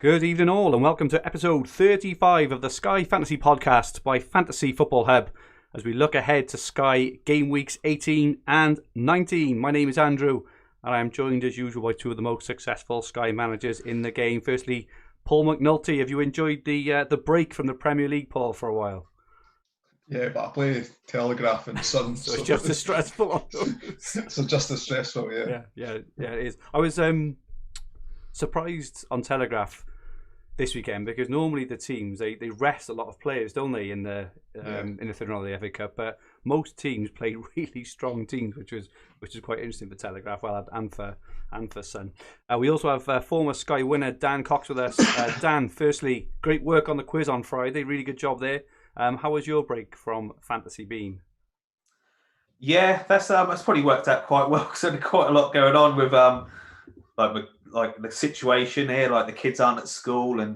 Good evening all and welcome to episode 35 of the Sky Fantasy Podcast by Fantasy Football Hub as we look ahead to Sky Game Weeks 18 and 19. My name is Andrew and I am joined as usual by two of the most successful Sky managers in the game. Firstly, Paul McAnulty. Have you enjoyed the break from the Premier League, Paul, for a while? Yeah, but I play Telegraph and Sun. So it's just as stressful. So just as stressful, yeah. Yeah, it is. I was surprised on Telegraph this weekend because normally the teams they rest a lot of players, don't they, in the third round of the FA Cup? But most teams play really strong teams, which is quite interesting for Telegraph, and for Sun. We also have former Sky winner Dan Cox with us. Dan, firstly, great work on the quiz on Friday. Really good job there. How was your break from fantasy been? Yeah, that's probably worked out quite well because there's quite a lot going on with like the situation here, like the kids aren't at school and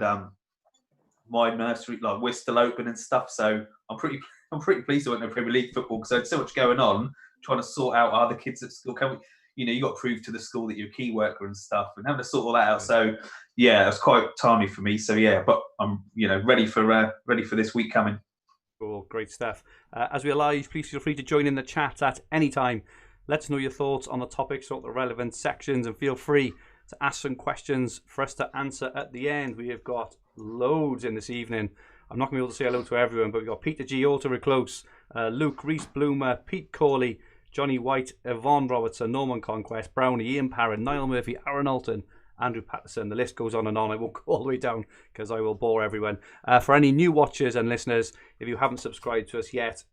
my nursery, like we're still open and stuff. So I'm pretty pleased I went to Premier League football because there's so much going on, trying to sort out are the kids at school. Can we, you got to prove to the school that you're a key worker and stuff, and having to sort all that out. So yeah, it was quite timely for me. So yeah, but I'm ready for this week coming. Cool, great stuff. As we are live, please feel free to join in the chat at any time. Let us know your thoughts on the topics or the relevant sections, and feel free to ask some questions for us to answer at the end. We have got loads in this evening. I'm not going to be able to say hello to everyone, but we've got Peter G. Auto Reclose, Luke, Reese Bloomer, Pete Corley, Johnny White, Yvonne Robertson, Norman Conquest, Brownie, Ian Parron, Niall Murphy, Aaron Alton, Andrew Patterson. The list goes on and on. I won't go all the way down because I will bore everyone. For any new watchers and listeners, if you haven't subscribed to us yet,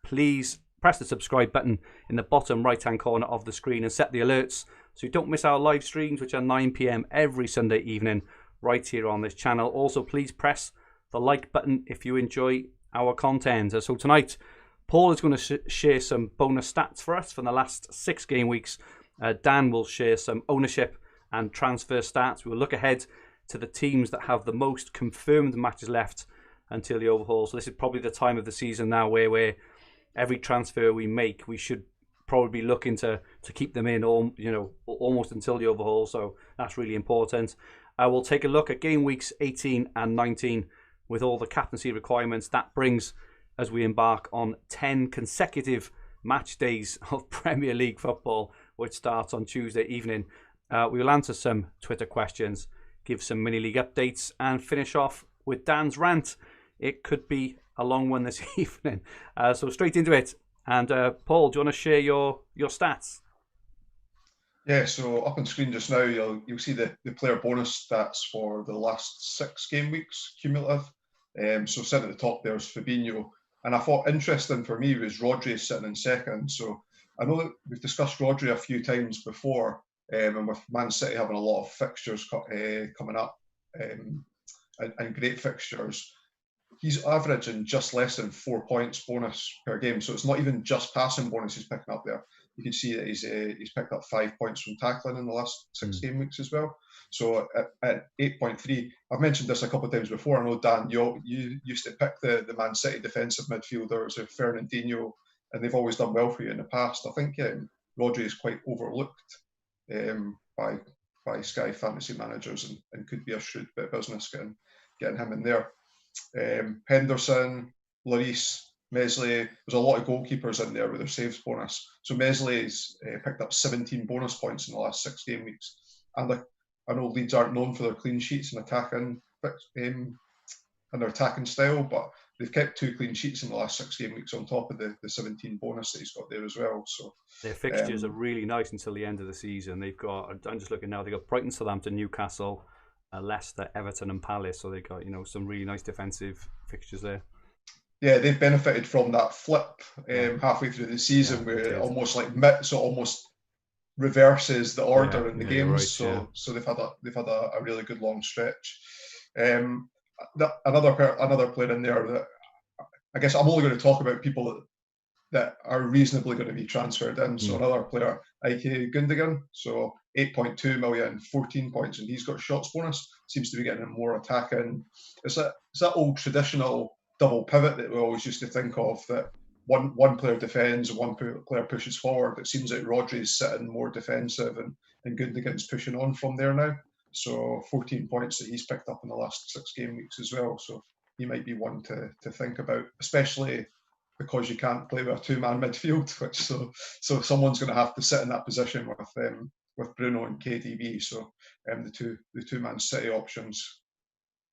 please press the subscribe button in the bottom right-hand corner of the screen and set the alerts so you don't miss our live streams, which are 9 p.m. every Sunday evening right here on this channel. Also, please press the like button if you enjoy our content. So tonight, Paul is going to share some bonus stats for us from the last 6 game weeks. Dan will share some ownership and transfer stats. We will look ahead to the teams that have the most confirmed matches left until the overhaul. So this is probably the time of the season now where every transfer we make, we should probably be looking to keep them in almost until the overhaul. So that's really important. We'll take a look at game weeks 18 and 19 with all the captaincy requirements that brings as we embark on 10 consecutive match days of Premier League football, which starts on Tuesday evening. We will answer some Twitter questions, give some mini-league updates, and finish off with Dan's rant. It could be a long one this evening. So straight into it. And Paul, do you want to share your stats? Yeah, so up on screen just now, you'll see the player bonus stats for the last 6 game weeks cumulative. So sitting at the top there is Fabinho. And I thought interesting for me was Rodri sitting in second. So I know that we've discussed Rodri a few times before, and with Man City having a lot of fixtures coming up and great fixtures, he's averaging just less than 4 points bonus per game. So it's not even just passing bonus he's picking up there. You can see that he's picked up 5 points from tackling in the last 6 game weeks as well. So at 8.3, I've mentioned this a couple of times before. I know, Dan, you used to pick the Man City defensive midfielders of Fernandinho, and they've always done well for you in the past. I think Rodri is quite overlooked by Sky fantasy managers and could be a shrewd bit of business getting him in there. Henderson, Lloris, Mesley, there's a lot of goalkeepers in there with their saves bonus. So Mesley's picked up 17 bonus points in the last 6 game weeks. And I know Leeds aren't known for their clean sheets and attacking and their attacking style, but they've kept 2 clean sheets in the last 6 game weeks on top of the 17 bonus that he's got there as well. So their fixtures are really nice until the end of the season. They've got, I'm just looking now, they've got Brighton, Southampton, Newcastle, Leicester, Everton and Palace. So they've got, some really nice defensive fixtures there. Yeah, they've benefited from that flip halfway through the season where it almost reverses the order in the games. Right, so they've had a really good long stretch. Another player in there that I guess I'm only going to talk about people that are reasonably going to be transferred in. So another player, Ike Gundogan, so 8.2 million, 14 points, and he's got shots bonus. Seems to be getting more attacking. It's that old traditional double pivot that we always used to think of, that one player defends, one player pushes forward. It seems like Rodri's sitting more defensive and Gundogan's pushing on from there now. So 14 points that he's picked up in the last 6 game weeks as well. So he might be one to think about, especially because you can't play with a 2-man midfield, which so someone's going to have to sit in that position with Bruno and KDB. So the two Man City options.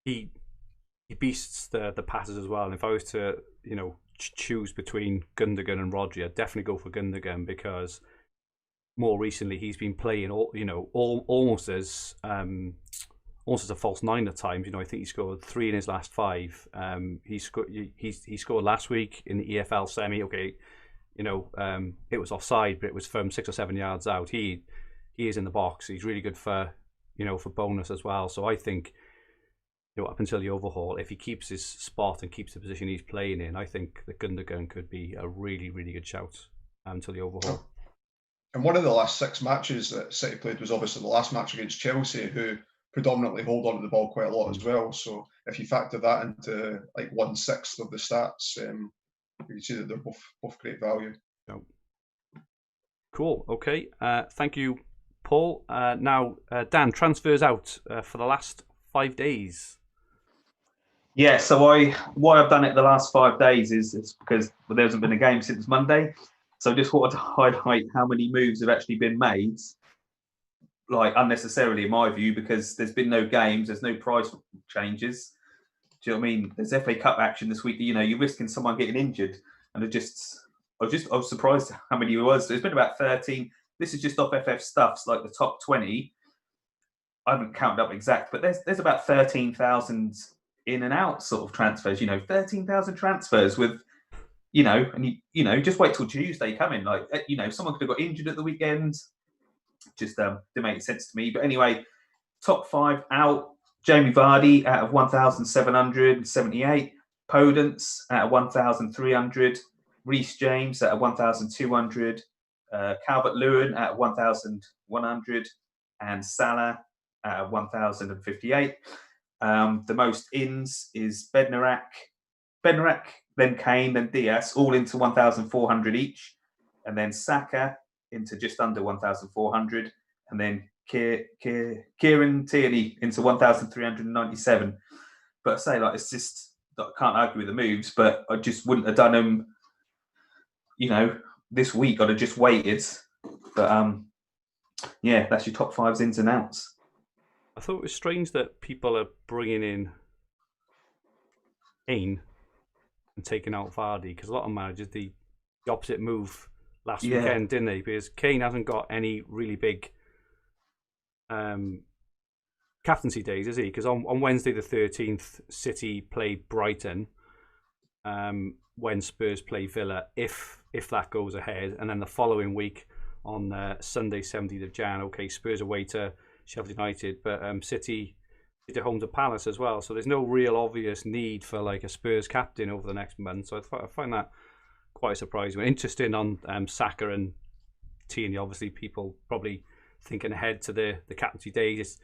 He beasts the passes as well. And if I was to choose between Gundogan and Rodri, I'd definitely go for Gundogan, because more recently he's been playing almost as a false nine at times. I think he scored 3 in his last 5. He scored last week in the EFL semi. Okay, it was offside, but it was from 6 or 7 yards out. He is in the box. He's really good for bonus as well. So I think up until the overhaul, if he keeps his spot and keeps the position he's playing in, I think that Gundogan could be a really, really good shout until the overhaul. And one of the last 6 matches that City played was obviously the last match against Chelsea, who predominantly hold on to the ball quite a lot as well. So if you factor that into like 1/6 of the stats, you can see that they're both great value. Cool. Okay. Thank you, Paul. Now, Dan, transfers out for the last 5 days. Yeah, so why I've done it the last 5 days is because there hasn't been a game since Monday. So I just wanted to highlight how many moves have actually been made, like unnecessarily in my view, because there's been no games, there's no price changes. Do you know what I mean? There's FA Cup action this week. You're risking someone getting injured, and I was surprised how many it was. There's been about 13. This is just off FF stuffs, like the top 20. I haven't counted up exact, but there's about 13,000 in and out sort of transfers. 13,000 transfers with. And just wait till Tuesday coming. Like, someone could have got injured at the weekend. Just didn't make sense to me. But anyway, top 5 out. Jamie Vardy out of 1,778. Podence out of 1,300. Reece James out of 1,200. Calvert-Lewin out of 1,100. And Salah out of 1,058. The most ins is Bednarak, then Kane, then Diaz, all into 1,400 each, and then Saka into just under 1,400, and then Kieran Tierney into 1,397. But I say, it's just, I can't argue with the moves, but I just wouldn't have done them, this week. I'd have just waited. But yeah, that's your top 5's ins and outs. I thought it was strange that people are bringing in Kane and taking out Vardy, because a lot of managers the opposite move last weekend, didn't they? Because Kane hasn't got any really big captaincy days, is he? Because on Wednesday the 13th, City play Brighton, when Spurs play Villa, if that goes ahead, and then the following week on Sunday 17th of Jan, okay, Spurs away to Sheffield United, but City at home to Palace as well, so there's no real obvious need for like a Spurs captain over the next month. So I find that quite surprising. Interesting on Saka and Tierney. Obviously, people probably thinking ahead to the captaincy days.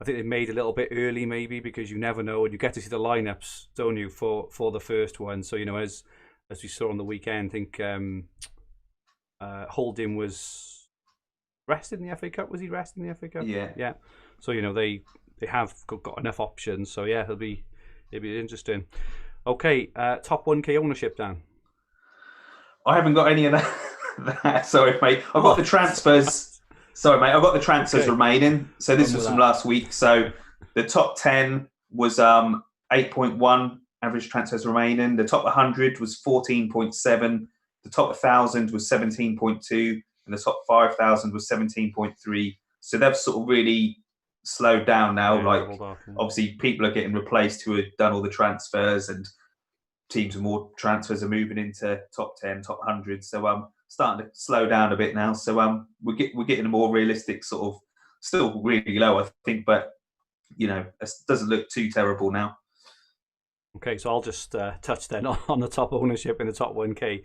I think they made a little bit early, maybe, because you never know, and you get to see the lineups, don't you, for the first one. So as we saw on the weekend, I think Holding was rested in the FA Cup. Was he rested in the FA Cup? Yeah. So they have got enough options. So yeah, it'll be interesting. Okay, top 1K ownership, Dan. I haven't got any of that. Sorry, mate. I've got the transfers. Sorry, mate. I've got the transfers remaining. So this was from last week. So the top 10 was 8.1 average transfers remaining. The top 100 was 14.7. The top 1,000 was 17.2. And the top 5,000 was 17.3. So they've sort of really slowed down now. Obviously, people are getting replaced who have done all the transfers, and teams with more transfers are moving into top 10, top 100. So starting to slow down a bit now. So we're getting a more realistic sort of, still really low, I think, but it doesn't look too terrible now. Okay, so I'll just touch then on the top ownership in the top 1K.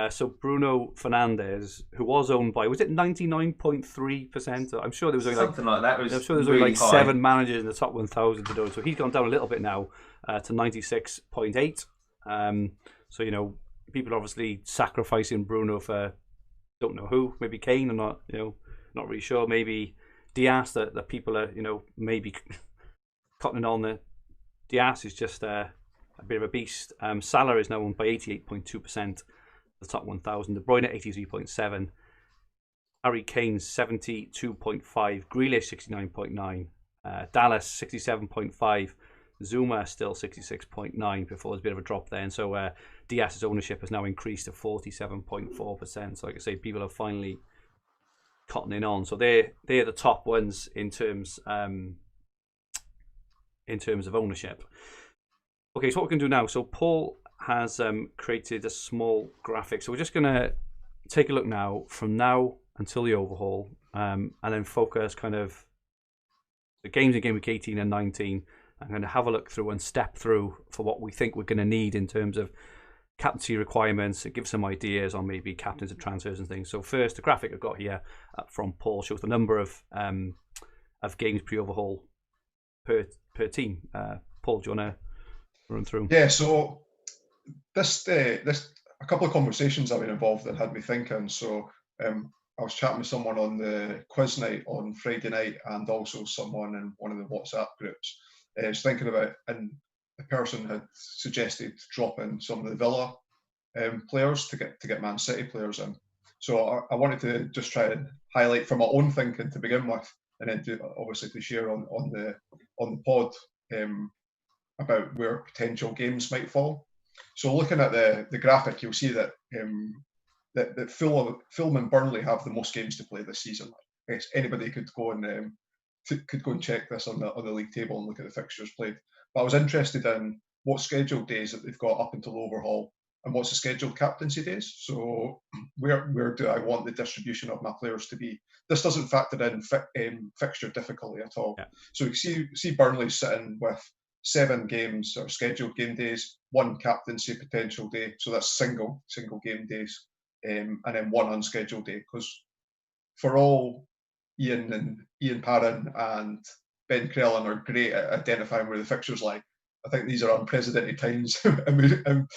So Bruno Fernandes, who was owned by, was it 99.3%? I'm sure there was only something like that. I'm sure there was only like 7 managers in the top 1,000 to do it. So he's gone down a little bit now to 96.8. So people are obviously sacrificing Bruno for don't know who, maybe Kane. I'm not really sure. Maybe Diaz that people are, maybe cottoning on. The Diaz is just a bit of a beast. Salah is now owned by 88.2%, the top 1,000. De Bruyne 83.7%. Harry Kane 72.5%. Grealish 69.9%. Dallas 67.5%. Zuma still 66.9% before there's a bit of a drop there. And so Diaz's ownership has now increased to 47.4%. So like I say, people are finally cottoning on. So they're the top ones in terms of ownership. Okay, so what we can do now. So Paul has created a small graphic. So we're just going to take a look now from now until the overhaul, and then focus kind of the games in Game Week 18 and 19. I'm going to have a look through and step through for what we think we're going to need in terms of captaincy requirements, give some ideas on maybe captains and transfers and things. So first, the graphic I've got here from Paul shows the number of games pre-overhaul per team. Paul, do you want to run through? Yeah, so this a couple of conversations I've been involved in had me thinking. So I was chatting with someone on the quiz night on Friday night, and also someone in one of the WhatsApp groups. I was thinking about, and the person had suggested dropping some of the Villa players to get Man City players in. So I wanted to just try and highlight from my own thinking to begin with, and then obviously to share on the pod about where potential games might fall. So looking at the graphic, you'll see that that Fulham and Burnley have the most games to play this season. I guess anybody could go and check this on the league table and look at the fixtures played. But I was interested in what scheduled days that they've got up until overhaul, and what's the scheduled captaincy days. So where do I want the distribution of my players to be? This doesn't factor in fixture difficulty at all. Yeah. So you see Burnley sitting with 7 games or scheduled game days, 1 captaincy potential day. So that's single game days, and then 1 unscheduled day. Because for all Ian Parran and Ben Crellin are great at identifying where the fixtures lie, I think these are unprecedented times, and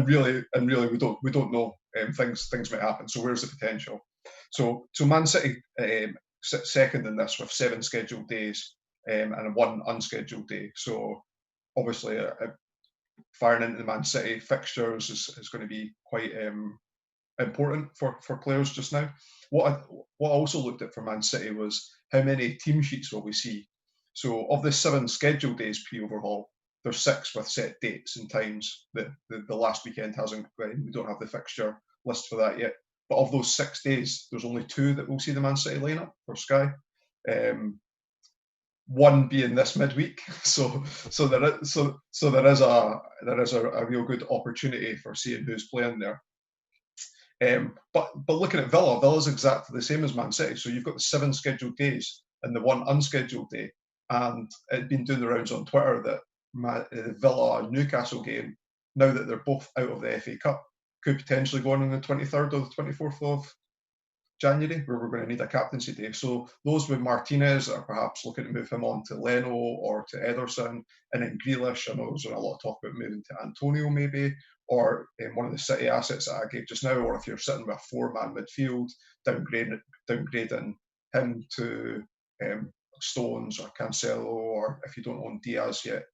really we don't know. Things might happen. So where's the potential? So Man City sit second in this with 7 scheduled days and 1 unscheduled day. So obviously, firing into the Man City fixtures is going to be quite important for players just now. What I also looked at for Man City was how many team sheets will we see. So of the 7 scheduled days pre-overhaul, there's 6 with set dates and times. The last weekend hasn't. We don't have the fixture list for that yet. But of those 6 days, there's only 2 that will see the Man City lineup for Sky. 1 being this midweek, so there is a real good opportunity for seeing who's playing there. But looking at Villa's exactly the same as Man City. So you've got the 7 scheduled days and the 1 unscheduled day, and it'd been doing the rounds on Twitter that the Villa Newcastle game, now that they're both out of the FA Cup, could potentially go on the 23rd or the 24th of January, where we're going to need a captaincy day. So those with Martinez are perhaps looking to move him on to Leno or to Ederson, and then Grealish. I know there's a lot of talk about moving to Antonio maybe, or one of the City assets that I gave just now, or if you're sitting with a 4-man midfield, downgrading him to Stones or Cancelo, or if you don't own Diaz yet.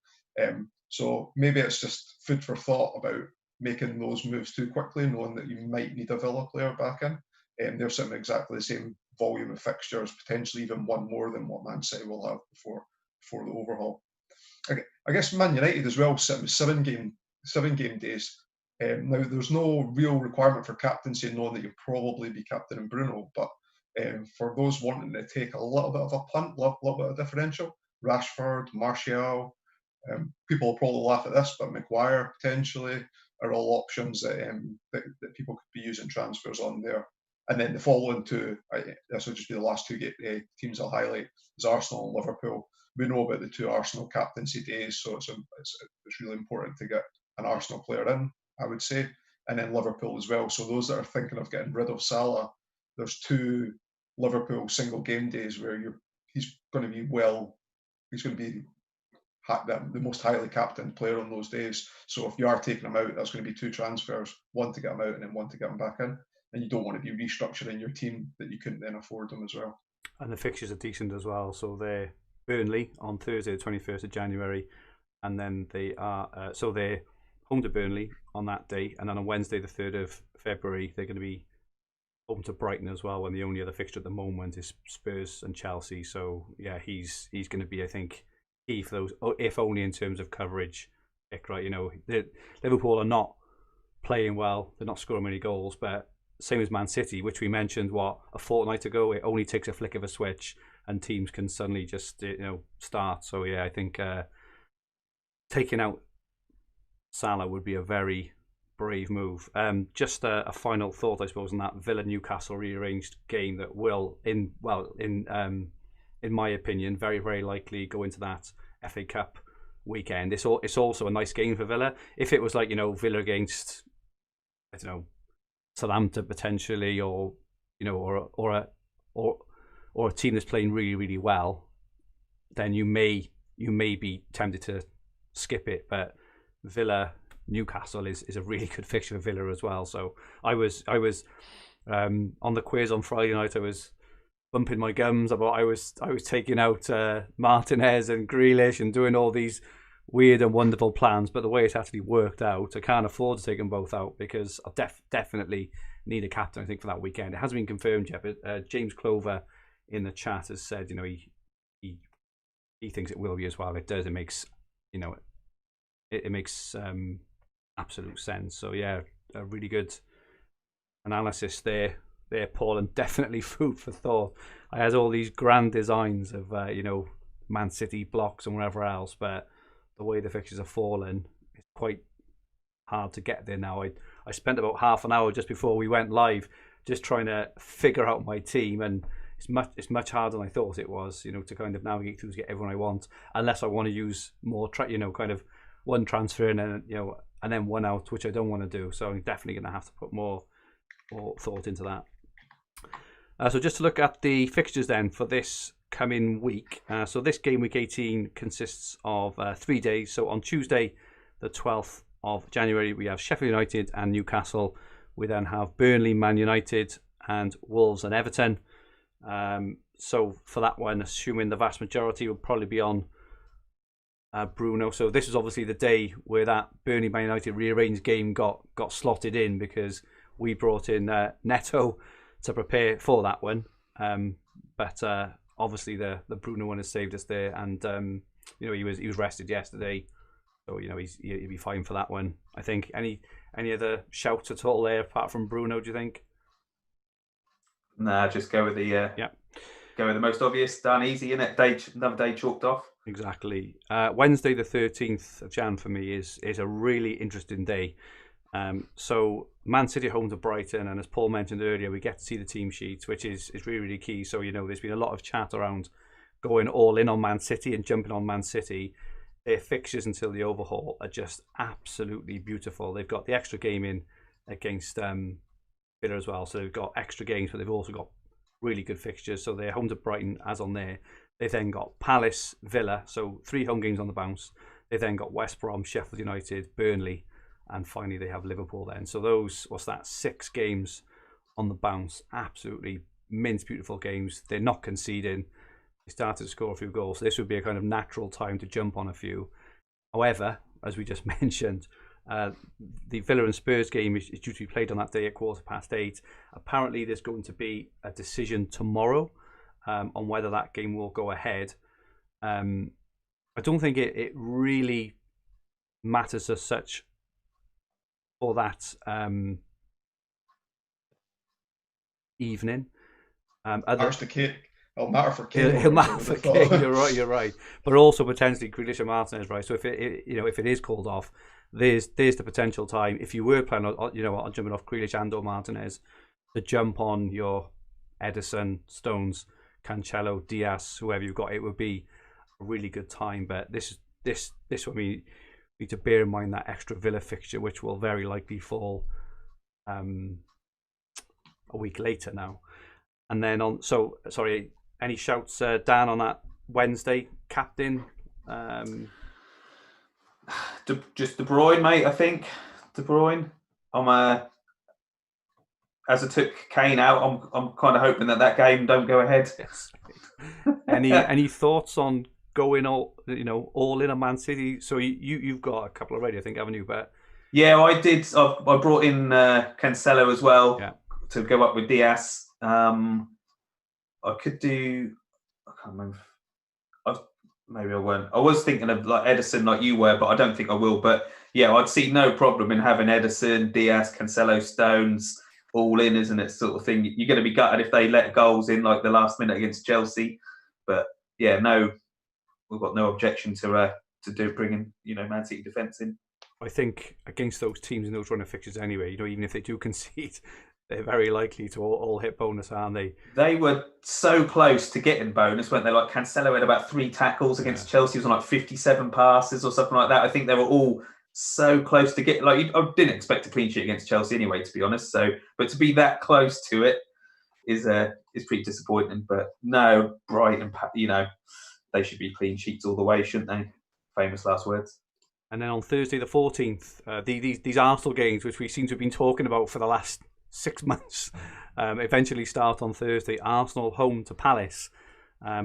So maybe it's just food for thought about making those moves too quickly, knowing that you might need a Villa player back in. They're sitting exactly the same volume of fixtures, potentially even 1 more than what Man City will have before the overhaul. Okay, I guess Man United as well sitting with 7 game days. Now there's no real requirement for captaincy, knowing that you'll probably be captaining Bruno, but for those wanting to take a little bit of a punt, a little bit of differential, Rashford, Martial, people will probably laugh at this, but Maguire potentially are all options that people could be using transfers on there. And then the following 2, this will just be the last 2 teams I'll highlight, is Arsenal and Liverpool. We know about the 2 Arsenal captaincy days, so it's really important to get an Arsenal player in, I would say, and then Liverpool as well. So those that are thinking of getting rid of Salah, there's 2 Liverpool single game days where he's going to be the most highly captained player on those days. So if you are taking him out, that's going to be 2 transfers, 1 to get him out and then 1 to get him back in. And you don't want to be restructuring your team that you couldn't then afford them as well. And the fixtures are decent as well. So they're Burnley on Thursday, the 21st of January, and then they're home to Burnley on that day, and then on Wednesday, the 3rd of February, they're going to be home to Brighton as well. When the only other fixture at the moment is Spurs and Chelsea. So yeah, he's going to be, I think, key for those, if only in terms of coverage. Right, Liverpool are not playing well; they're not scoring many goals, but same as Man City, which we mentioned a fortnight ago. It only takes a flick of a switch, and teams can suddenly just start. So yeah, I think taking out Salah would be a very brave move. Just a final thought, I suppose, on that Villa Newcastle rearranged game that will, in my opinion, very very likely go into that FA Cup weekend. It's also a nice game for Villa. If it was like Villa against, I don't know, Southampton potentially, or a team that's playing really really well, then you may be tempted to skip it. But Villa Newcastle is a really good fixture for Villa as well. So I was on the quiz on Friday night. I was bumping my gums about I was taking out Martinez and Grealish and doing all these weird and wonderful plans, but the way it's actually worked out, I can't afford to take them both out because I definitely need a captain, I think, for that weekend. It hasn't been confirmed yet, but James Clover in the chat has said, he thinks it will be as well. It does. It makes it makes absolute sense. So yeah, a really good analysis there, Paul, and definitely food for thought. I had all these grand designs of Man City blocks and whatever else, but the way the fixtures have fallen, it's quite hard to get there now. I spent about half an hour just before we went live just trying to figure out my team, and it's much harder than I thought it was, to kind of navigate through to get everyone I want, unless I want to use more kind of one transfer and then and then one out, which I don't want to do. So I'm definitely going to have to put more thought into that. So just to look at the fixtures then for this coming week. So this game week 18 consists of 3 days. So on Tuesday, the 12th of January, we have Sheffield United and Newcastle. We then have Burnley, Man United, and Wolves and Everton. So for that one, assuming the vast majority will probably be on Bruno. So this is obviously the day where that Burnley Man United rearranged game got slotted in because we brought in Neto to prepare for that one. But obviously the Bruno one has saved us there, and he was rested yesterday, so he'll be fine for that one. I think. Any other shouts at all there apart from Bruno? Do you think? Nah, just go with the go with the most obvious. Done easy, innit? Another day chalked off. Exactly. Wednesday the 13th of Jan for me is a really interesting day. So Man City home to Brighton, and as Paul mentioned earlier, we get to see the team sheets, which is really really key. So there's been a lot of chat around going all in on Man City and jumping on Man City. Their fixtures until the overhaul are just absolutely beautiful. They've got the extra game in against Villa as well, so they've got extra games, but they've also got really good fixtures. So they're home to Brighton as on there. They've then got Palace, Villa, so 3 home games on the bounce. They've then got West Brom, Sheffield United, Burnley, and finally they have Liverpool then. So those, 6 games on the bounce. Absolutely mint, beautiful games. They're not conceding. They started to score a few goals. So this would be a kind of natural time to jump on a few. However, as we just mentioned, the Villa and Spurs game is due to be played on that day at 8:15. Apparently there's going to be a decision tomorrow on whether that game will go ahead. I don't think it really matters as such for that evening. It'll matter for Kane. It'll matter for Kane. You're right. But also potentially Grealish and Martinez, right? So if it is called off, there's the potential time, if you were planning on jumping off Grealish and or Martinez, to jump on your Ederson, Stones, Cancelo, Diaz, whoever you've got. It would be a really good time. But this would be, need to bear in mind that extra Villa fixture, which will very likely fall a week later now. And then any shouts, Dan, on that Wednesday captain? Just De Bruyne, mate. I think De Bruyne. as I took Kane out, I'm kind of hoping that game don't go ahead. Yes. Any thoughts on going all in on Man City? So you've got a couple already, I think, haven't you? But yeah, I did. I brought in Cancelo as well to go up with Diaz. I could do. I can't remember. Maybe I won't. I was thinking of like Edison, like you were, but I don't think I will. But yeah, I'd see no problem in having Edison, Diaz, Cancelo, Stones all in, isn't it? Sort of thing. You're going to be gutted if they let goals in like the last minute against Chelsea. But yeah, no, we've got no objection to bringing Man City defence in. I think against those teams in those running fixtures anyway, even if they do concede, they're very likely to all hit bonus, aren't they? They were so close to getting bonus, weren't they? Like Cancelo had about 3 tackles against Chelsea. It was on like 57 passes or something like that. I think they were all so close to get. Like I didn't expect a clean sheet against Chelsea anyway, to be honest. So, but to be that close to it is pretty disappointing. But no, Brighton, they should be clean sheets all the way, shouldn't they? Famous last words. And then on Thursday the 14th, these Arsenal games, which we seem to have been talking about for the last 6 months, eventually start on Thursday. Arsenal home to Palace.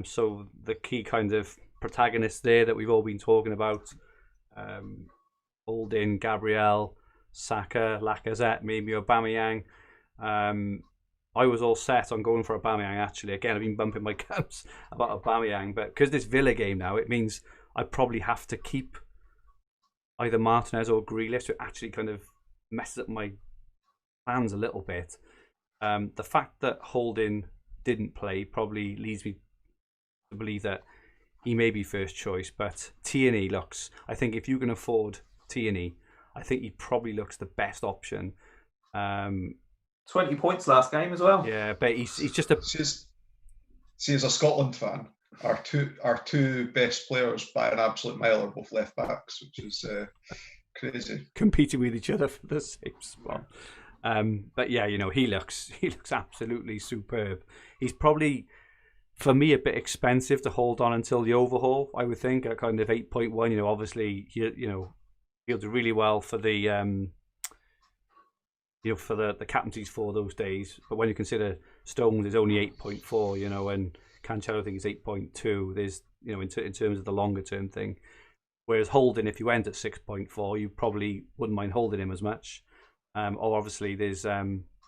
So the key kind of protagonists there that we've all been talking about, Holding, Gabriel, Saka, Lacazette, maybe Aubameyang. I was all set on going for Aubameyang, actually. Again, I've been bumping my gums about Aubameyang, but because this Villa game now, it means I probably have to keep either Martinez or Grealish, who actually kind of messes up my plans a little bit. The fact that Holding didn't play probably leads me to believe that he may be first choice, but Tierney looks, I think if you can afford Tierney, I think he probably looks the best option. 20 points last game as well. Yeah, but he's just a... See, as a Scotland fan, our two best players by an absolute mile are both left backs, which is crazy. Competing with each other for the same spot. But yeah, he looks absolutely superb. He's probably, for me, a bit expensive to hold on until the overhaul, I would think, at kind of 8.1. Obviously, he'll do really well for the for the captaincies for those days. But when you consider Stones is only 8.4, and Cancelo I think is 8.2, there's in terms of the longer term thing. Whereas Holding, if you went at 6.4, you probably wouldn't mind holding him as much. Or obviously there's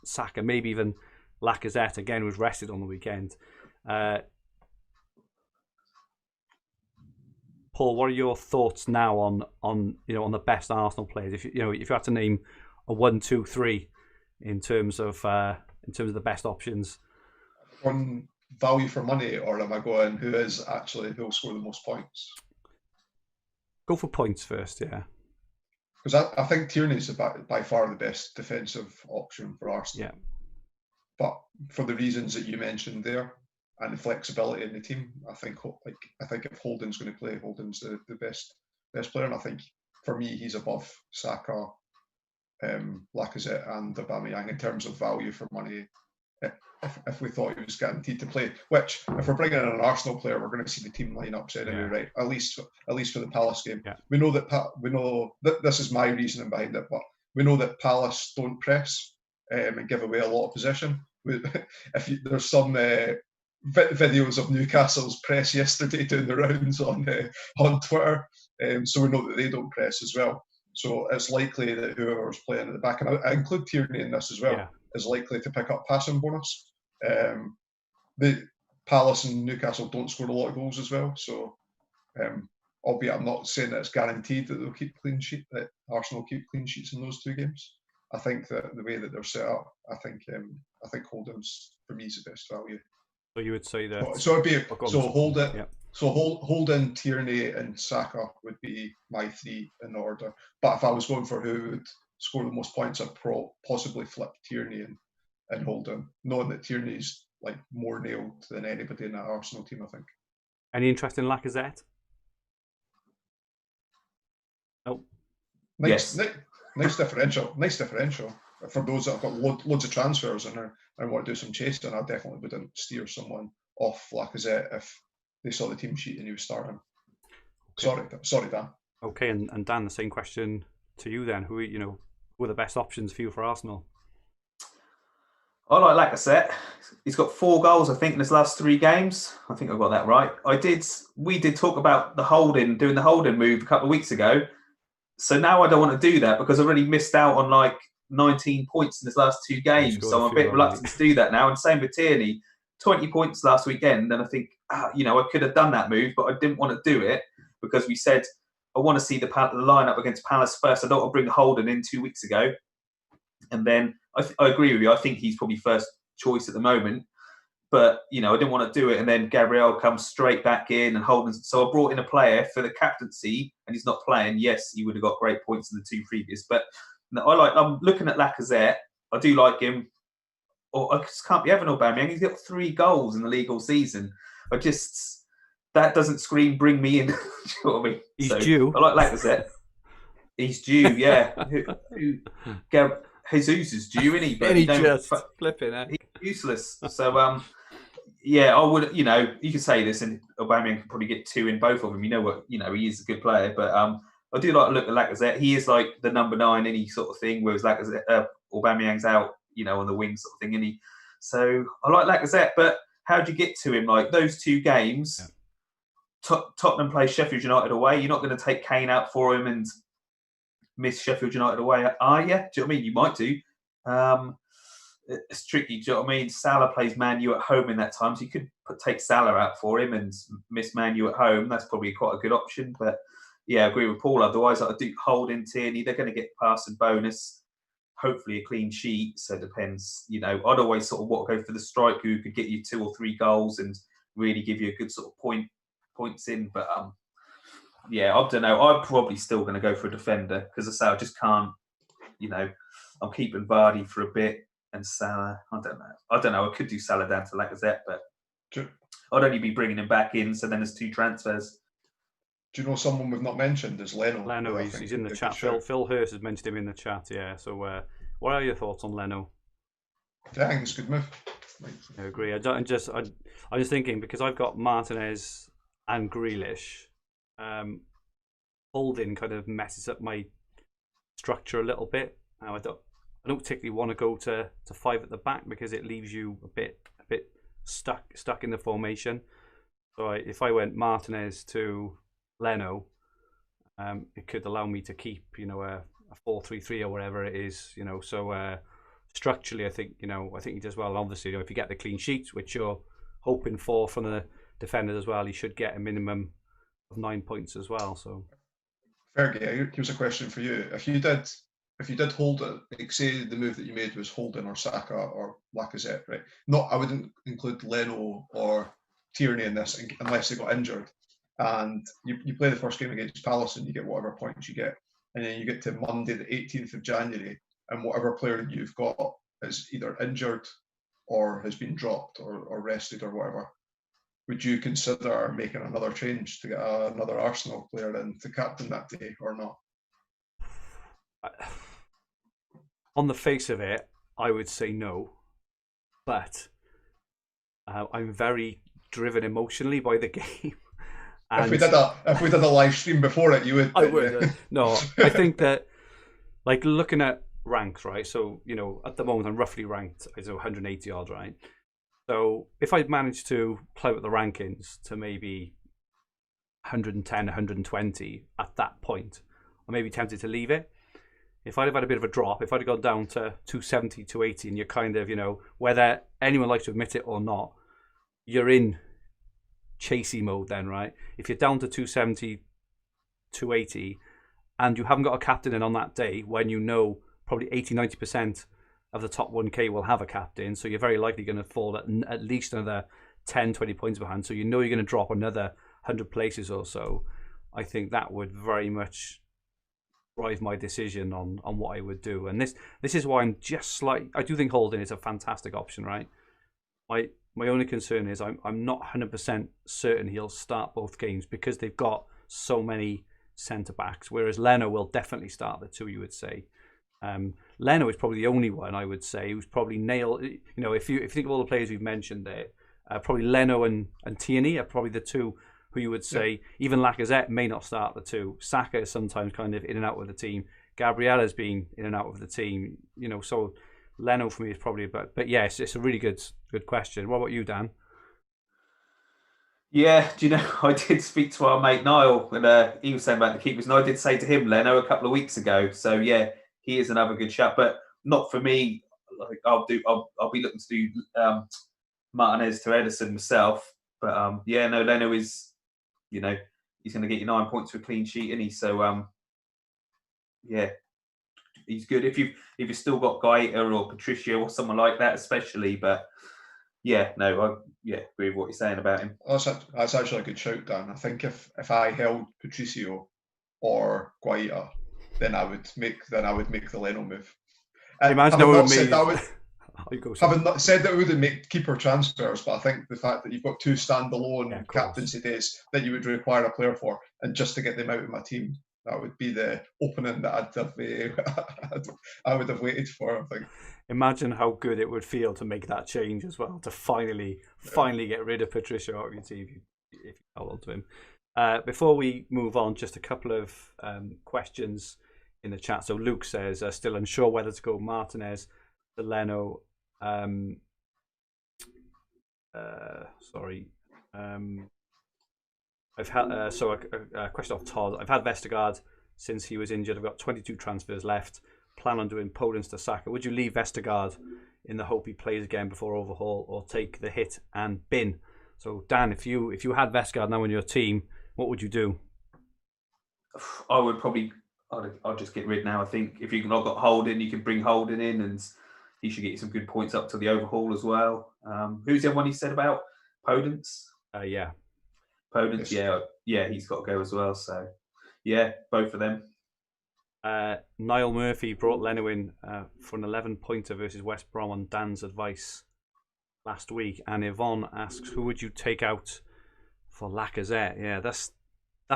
Saka, maybe even Lacazette again was rested on the weekend. Paul, what are your thoughts now on the best Arsenal players? If you had to name a 1, 2, 3 in terms of the best options. On value for money, or am I going who'll score the most points? Go for points first, yeah. Because I think Tierney's by far the best defensive option for Arsenal. Yeah. But for the reasons that you mentioned there and the flexibility in the team, I think if Holding's going to play, Holding's the best player, and I think for me he's above Saka, Lacazette, and Aubameyang in terms of value for money. If we thought he was guaranteed to play, which if we're bringing in an Arsenal player, we're going to see the team lineups anyway, right? At least for the Palace game. Yeah. We know that this is my reasoning behind it, but we know that Palace don't press and give away a lot of possession. There's some videos of Newcastle's press yesterday doing the rounds on Twitter, so we know that they don't press as well. So it's likely that whoever's playing at the back, and I include Tierney in this as well, is likely to pick up passing bonus. The Palace and Newcastle don't score a lot of goals as well, so albeit I'm not saying that it's guaranteed that they'll keep that Arsenal keep clean sheets in those two games. I think that the way that they're set up, I think Holding's for me is the best value. So you would say that. So it'd be Holding. Yeah. So Holding, Tierney, and Saka would be my 3 in order. But if I was going for who would score the most points, I'd possibly flip Tierney and Holding, knowing that Tierney's like more nailed than anybody in that Arsenal team, I think. Any interest in Lacazette? Nope. Nice differential. Nice differential. For those that have got loads of transfers and want to do some chasing, I definitely wouldn't steer someone off Lacazette if they saw the team sheet and he was starting. Okay. Sorry, Dan. Okay, and Dan, the same question to you then. Who are the best options for you for Arsenal? I like Lacazette. He's got 4 goals, I think, in his last 3 games. I think I got that right. We did talk about doing the holding move a couple of weeks ago. So now I don't want to do that because I've already missed out on like 19 points in his last 2 games. So I'm a bit reluctant to do that now. And same with Tierney, 20 points last weekend. And I think, I could have done that move, but I didn't want to do it because we said I want to see the lineup against Palace first. I don't want to bring Holden in 2 weeks ago. And then I agree with you. I think he's probably first choice at the moment. But, I didn't want to do it. And then Gabriel comes straight back in and Holden. So I brought in a player for the captaincy and he's not playing. Yes, he would have got great points in the 2 previous. But I'm looking at Lacazette. I do like him. I just can't be having Aubameyang. He's got 3 goals in the league all season. That doesn't scream bring me in. Do you know what I mean? He's due. I like Lacazette. He's due, yeah. Jesus is due, isn't he? But he just flipping it. He's useless. So, I would, you could say this, and Aubameyang could probably get 2 in both of them. He is a good player, but I do like to look at Lacazette. He is like the number 9, any sort of thing, whereas Aubameyang's out, on the wing sort of thing, isn't he? So I like Lacazette, but how do you get to him? Like those 2 games, Tottenham play Sheffield United away. You're not going to take Kane out for him and miss Sheffield United away, are you? Do you know what I mean? You might do. It's tricky. Do you know what I mean? Salah plays Man U at home in that time, so you could take Salah out for him and miss Man U at home. That's probably quite a good option. But yeah, I agree with Paul. Otherwise, I do hold in Tierney. They're going to get pass and bonus. Hopefully a clean sheet. So it depends. I'd always sort of want to go for the striker who could get you 2 or 3 goals and really give you a good sort of points in. But I don't know. I'm probably still going to go for a defender because I just can't. I'm keeping Vardy for a bit and Salah. I don't know. I could do Salah down to Lacazette, but I'd only be bringing him back in. So then there's 2 transfers. Do you know someone we've not mentioned is Leno? Leno, he's in the chat. Phil Hurst has mentioned him in the chat. Yeah. So, what are your thoughts on Leno? Yeah, I think it's a good move. I agree. I'm just thinking because I've got Martinez and Grealish. Holding kind of messes up my structure a little bit. Now I don't particularly want to go to 5 at the back because it leaves you a bit stuck in the formation. So if I went Martinez to Leno, it could allow me to keep a 4-3-3 or whatever it is. So structurally, I think he does well. And obviously, if you get the clean sheets, which you're hoping for from the defenders as well, he should get a minimum of 9 points as well. So, Fergie, here's a question for you: If you did hold it, like say the move that you made was Holden or Saka or Lacazette, right? I wouldn't include Leno or Tierney in this unless they got injured. And you play the first game against Palace and you get whatever points you get, and then you get to Monday the 18th of January, and whatever player you've got is either injured or has been dropped or rested or whatever. Would you consider making another change to get another Arsenal player in to captain that day or not? On the face of it, I would say no, but I'm very driven emotionally by the game. And if we did a live stream before it, you would. I would. No, I think that like looking at ranks, right? So at the moment I'm roughly ranked as 180 odd, right? So if I'd managed to play with the rankings to maybe 110, 120 at that point, I may be tempted to leave it. If I'd have had a bit of a drop, if I'd have gone down to 270, 280, and you're kind of, whether anyone likes to admit it or not, you're in chasey mode then, right? If you're down to 270, 280, and you haven't got a captain in on that day when probably 80, 90% of the top 1K will have a captain, so you're very likely going to fall at least another 10, 20 points behind, so you're going to drop another 100 places or so. I think that would very much drive my decision on what I would do. And this is why I'm just I do think Holding is a fantastic option, right? My only concern is I'm not 100% certain he'll start both games because they've got so many centre-backs, whereas Leno will definitely start the 2, you would say. Leno is probably the only one I would say who's probably nailed. If you think of all the players we've mentioned there, probably Leno and Tierney are probably the 2 who you would say. Yeah. Even Lacazette may not start the 2. Saka is sometimes kind of in and out with the team. Gabriel has been in and out of the team. So Leno for me is probably, but yes, it's a really good question. What about you, Dan? Yeah, do you know, I did speak to our mate Niall, and he was saying about the keepers, and I did say to him Leno a couple of weeks ago. So yeah, he is another good shot, but not for me. Like I'll be looking to do Martinez to Edison myself. But yeah, no, Leno is, he's going to get you 9 points for a clean sheet, isn't he? So yeah, he's good. If you've still got Gaeta or Patricio or someone like that, especially. But yeah, no, I agree with what you're saying about him. That's actually a good shout, Dan. I think if I held Patricio or Guaita, then I would make the Leno move. Imagine having not said that it wouldn't make keeper transfers, but I think the fact that you've got two standalone captaincy days that you would require a player for, and just to get them out of my team, that would be the opening that I would have waited for, I think. Imagine how good it would feel to make that change as well, to finally get rid of Patricio out of your team if you hold on to him. Before we move on, just a couple of questions in the chat. So Luke says, still unsure whether to go Martinez to Leno. I've had a question off Todd. I've had Vestergaard since he was injured. I've got 22 transfers left. Plan on doing Podence to Saka. Would you leave Vestergaard in the hope he plays again before overhaul, or take the hit and bin? So Dan, if you had Vestergaard now in your team, what would you do? I would probably, I'll just get rid now. I think if you've not got Holding, you can bring Holding in, and he should get you some good points up to the overhaul as well. Who's the other one he said about? Podence? Yeah. Podence, yeah, he's got to go as well. So, yeah, both of them. Niall Murphy brought Leno in for an 11-pointer versus West Brom on Dan's advice last week, and Yvonne asks, who would you take out for Lacazette? Yeah, that's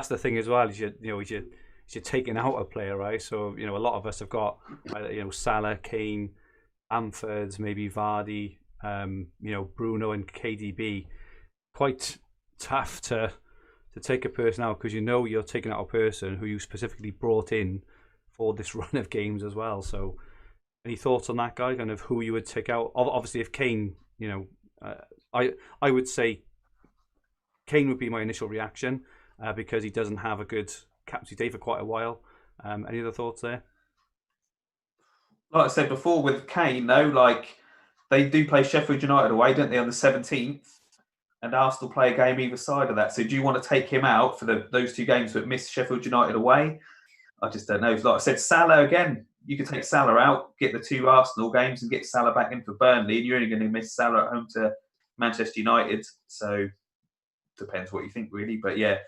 the thing as well. You're taking out a player, right? So a lot of us have got Salah, Kane, Amfords, maybe Vardy, Bruno and KDB. Quite tough to take a person out, because you're taking out a person who you specifically brought in for this run of games as well. So any thoughts on that, guy? Kind of who you would take out? Obviously, if Kane, I would say Kane would be my initial reaction, because he doesn't have a good captaincy day for quite a while. Any other thoughts there? Like I said before with Kane, though, they do play Sheffield United away, don't they, on the 17th? And Arsenal play a game either side of that. So do you want to take him out for those two games that miss Sheffield United away? I just don't know. Like I said, Salah again, you could take Salah out, get the two Arsenal games and get Salah back in for Burnley, and you're only going to miss Salah at home to Manchester United. So depends what you think, really. But yeah,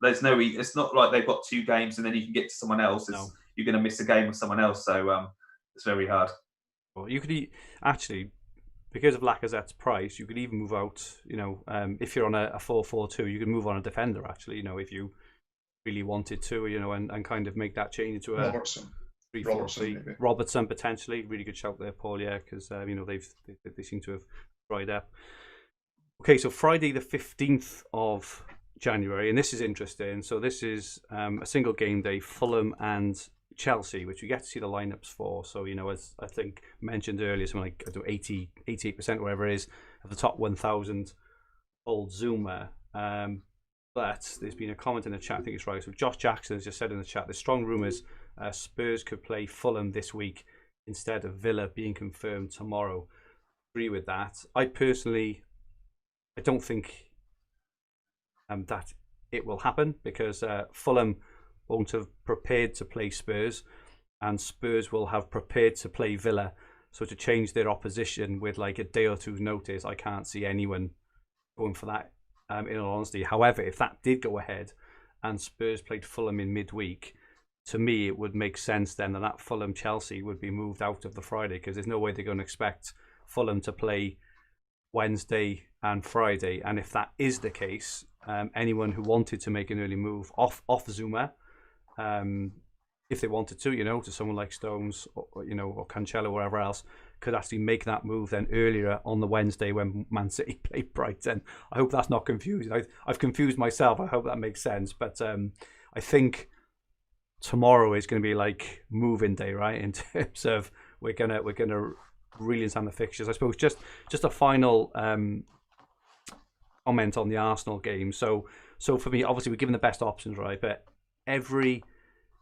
it's not like they've got two games and then you can get to someone else. No. You're going to miss a game with someone else. So it's very hard. Well, you could actually, because of Lacazette's price, you could even move out, if you're on a 4-4-2, you could move on a defender, actually, if you really wanted to, and kind of make that change into a 3-4-3. Robertson, potentially. Really good shout there, Paul, yeah, because, they seem to have dried up. Okay, so Friday the 15th of January, and this is interesting. So this is a single game day, Fulham and Chelsea, which we get to see the lineups for. So, as I think mentioned earlier, something like 88%, whatever it is, of the top 1,000 old Zoomer. But there's been a comment in the chat, I think it's right. So Josh Jackson has just said in the chat, there's strong rumours Spurs could play Fulham this week instead of Villa being confirmed tomorrow. Agree with that. I personally, I don't think that it will happen, because Fulham won't have prepared to play Spurs, and Spurs will have prepared to play Villa. So to change their opposition with like a day or two's notice, I can't see anyone going for that, in all honesty. However, if that did go ahead and Spurs played Fulham in midweek, to me it would make sense then that Fulham-Chelsea would be moved out of the Friday, because there's no way they're going to expect Fulham to play Wednesday and Friday. And if that is the case, anyone who wanted to make an early move off Zuma, if they wanted to someone like Stones or Cancelo or whatever else, could actually make that move then earlier on the Wednesday when Man City play Brighton. I hope that's not confusing. I've confused myself. I hope that makes sense. But I think tomorrow is going to be like moving day, right? In terms of we're gonna really understand the fixtures. I suppose just a final comment on the Arsenal game. So for me, obviously we're given the best options, right? But every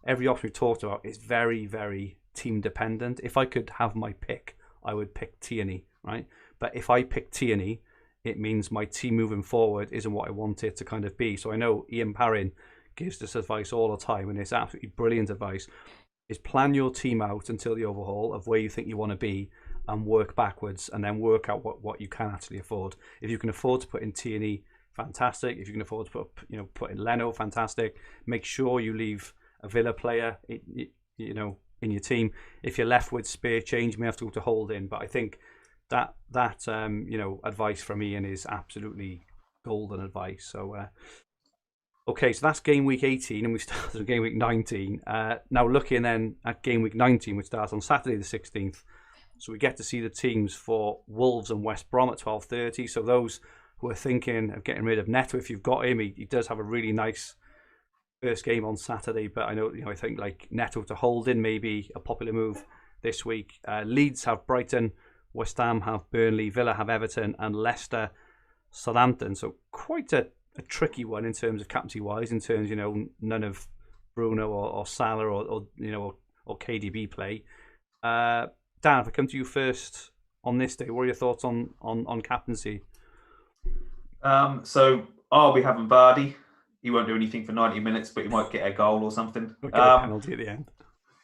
option we talked about is very, very team dependent. If I could have my pick, I would pick Tierney, right? But if I pick Tierney, it means my team moving forward isn't what I want it to kind of be. So I know Ian Parrin gives this advice all the time, and it's absolutely brilliant advice, is plan your team out until the overhaul of where you think you want to be and work backwards, and then work out what you can actually afford. If you can afford to put in Tierney, fantastic. If you can afford to put in Leno, fantastic. Make sure you leave a Villa player in your team. If you're left with spare change, you may have to go to Holding. But I think that advice from Ian is absolutely golden advice. So okay, so that's game week 18, and we started game week 19. Now looking then at game week 19, which starts on Saturday the 16th. So we get to see the teams for Wolves and West Brom at 12:30. So those who are thinking of getting rid of Neto, if you've got him, he does have a really nice first game on Saturday. But I think like Neto to Holding maybe a popular move this week. Leeds have Brighton, West Ham have Burnley, Villa have Everton, and Leicester Southampton. So quite a tricky one in terms of captaincy wise. In terms, none of Bruno or Salah or KDB play. Dan, if I come to you first on this day, what are your thoughts on captaincy? So are we having Vardy? He won't do anything for 90 minutes, but he might get a goal or something. We'll get a penalty at the end.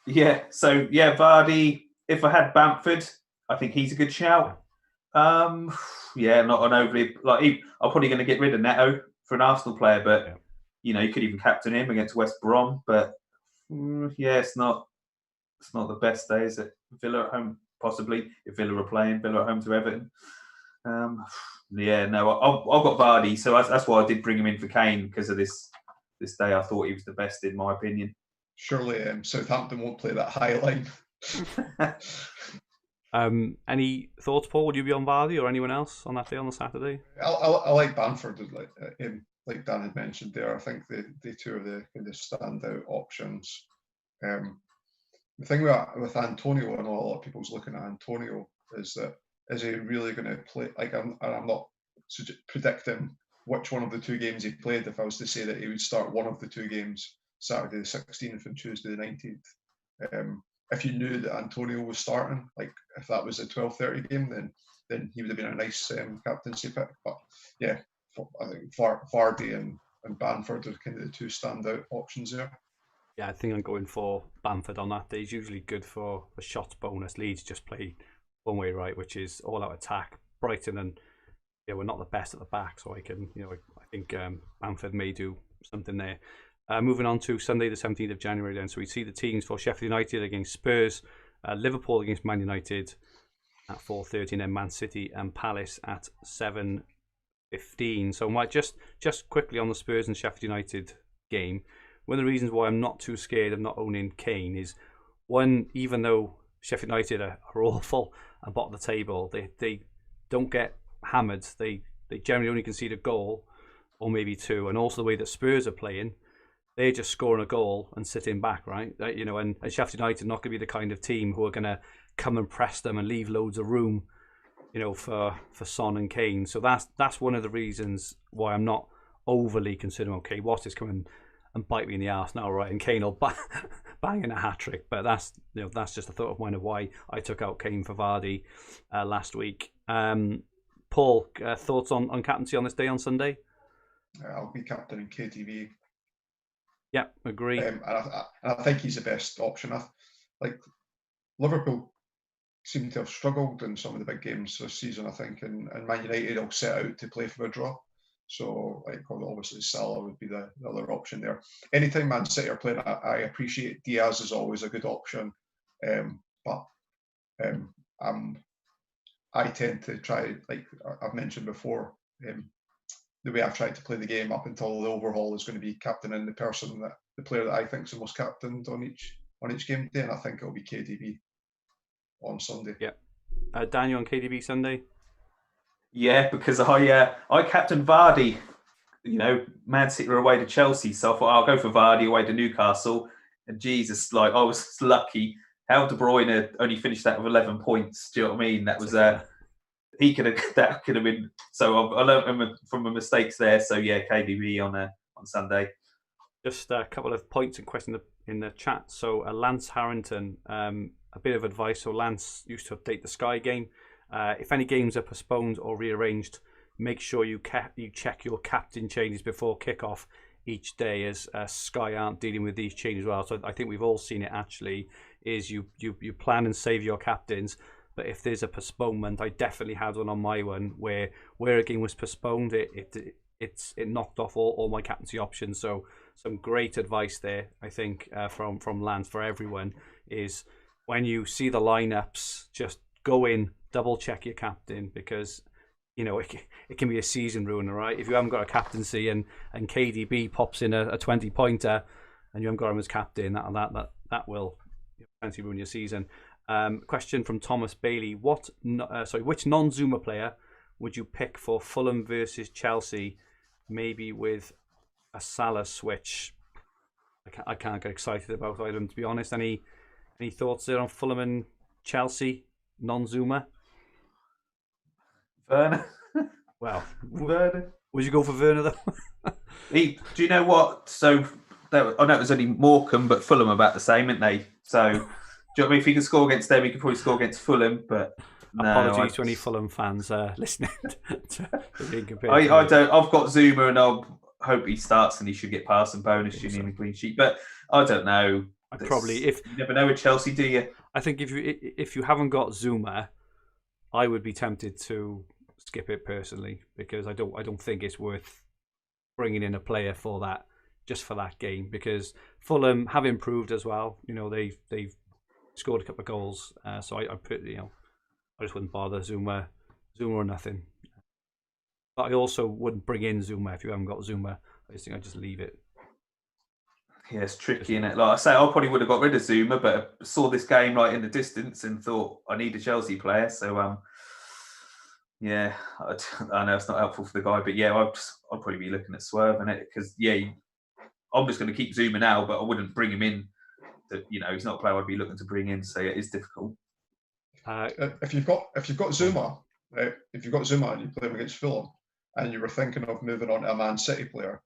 Yeah. So Vardy. If I had Bamford, I think he's a good shout. Not an overly I'm probably going to get rid of Neto for an Arsenal player, but you could even captain him against West Brom. But it's not the best day, is it? Villa at home, possibly, if Villa are playing. Villa at home to Everton. I've got Vardy, so that's why I did bring him in for Kane, because of this day. I thought he was the best, in my opinion. Surely Southampton won't play that high line. Any thoughts, Paul? Would you be on Vardy or anyone else on that day on the Saturday? I like Bamford, like Dan had mentioned there. I think the two are the kind of standout options. The thing with Antonio, I know a lot of people's looking at Antonio, is that is he really going to play? I'm not predicting which one of the two games he played. If I was to say that he would start one of the two games, Saturday the 16th and Tuesday the 19th. If you knew that Antonio was starting, like if that was a 12:30 game, then he would have been a nice captaincy pick. But yeah, I think Vardy and Bamford are kind of the two standout options there. Yeah, I think I'm going for Bamford on that day. He's usually good for a shots bonus. Leeds just play one way right, which is all out attack. Brighton and we're not the best at the back, so I think Bamford may do something there. Moving on to Sunday the 17th of January then. So we see the teams for Sheffield United against Spurs, Liverpool against Man United at 4:30, and then Man City and Palace at 7:15. So just quickly on the Spurs and Sheffield United game, one of the reasons why I'm not too scared of not owning Kane is, one, even though Sheffield United are awful and bottom of the table, they don't get hammered. They generally only concede a goal or maybe two, and also the way that Spurs are playing, they're just scoring a goal and sitting back, right? And Sheffield United are not going to be the kind of team who are going to come and press them and leave loads of room, for Son and Kane. So that's one of the reasons why I'm not overly considering, okay, what is coming and bite me in the arse now, right? And Kane will bang in a hat-trick. But that's just a thought of mine of why I took out Kane for Vardy last week. Paul, thoughts on captaincy on this day on Sunday? I'll be captaining KTV. Yeah, agree. And I think he's the best option. Liverpool seem to have struggled in some of the big games this season, I think, and Man United will set out to play for a draw. So, obviously, Salah would be the other option there. Anytime Man City are playing, I appreciate Diaz is always a good option, but I tend to try, like I've mentioned before, the way I've tried to play the game up until the overhaul is going to be captaining the player that I think is the most captained on each game day, and I think it'll be KDB on Sunday. Yeah, Daniel on KDB Sunday. Yeah, because I captained Vardy. Man City were away to Chelsea, so I thought I'll go for Vardy away to Newcastle. And Jesus, I was lucky how De Bruyne only finished that with 11 points. Do you know what I mean? That was that could have been. So I learned from my mistakes there. So yeah, KDB on Sunday. Just a couple of points and questions in the chat. So Lance Harrington, a bit of advice. So Lance used to update the Sky game. If any games are postponed or rearranged, make sure you check your captain changes before kickoff each day, as Sky aren't dealing with these changes as well. So I think we've all seen it actually, is you plan and save your captains, but if there's a postponement, I definitely had one on my one where a game was postponed, it knocked off all my captaincy options. So some great advice there, I think, from Lance for everyone, is when you see the lineups, just go in, double check your captain, because it can be a season ruiner, right? If you haven't got a captaincy and KDB pops in a 20-pointer and you haven't got him as captain, that will potentially ruin your season. Question from Thomas Bailey: which non-Zuma player would you pick for Fulham versus Chelsea? Maybe with a Salah switch. I can't get excited about either of them, to be honest. Any thoughts there on Fulham and Chelsea non-Zuma? Werner. Well, Werner. Would you go for Werner though? Do you know what? So I know it was only Morecambe, but Fulham are about the same, aren't they? So do you know what I mean? If he could score against them, he could probably score against Fulham. But apologies to any Fulham fans listening. I don't. I've got Zuma, and I'll hope he starts, and he should get past some bonus shooting in the clean sheet. But I don't know. Probably, if you never know with Chelsea, do you? I think if you haven't got Zuma, I would be tempted to skip it personally, because I don't think it's worth bringing in a player for that, just for that game, because Fulham have improved as well. They've scored a couple of goals, so I just wouldn't bother Zuma or nothing. But I also wouldn't bring in Zuma if you haven't got Zuma. I just think I'd just leave it. Yeah, it's tricky, isn't it? Like I say, I probably would have got rid of Zuma, but I saw this game in the distance and thought I need a Chelsea player. So yeah, I know it's not helpful for the guy, but yeah, I'd probably be looking at swerving it, because I'm just going to keep Zuma now, but I wouldn't bring him in. He's not a player I'd be looking to bring in, so it is difficult. If you've got Zuma, right? If you've got Zuma and you play him against Fulham, and you were thinking of moving on to a Man City player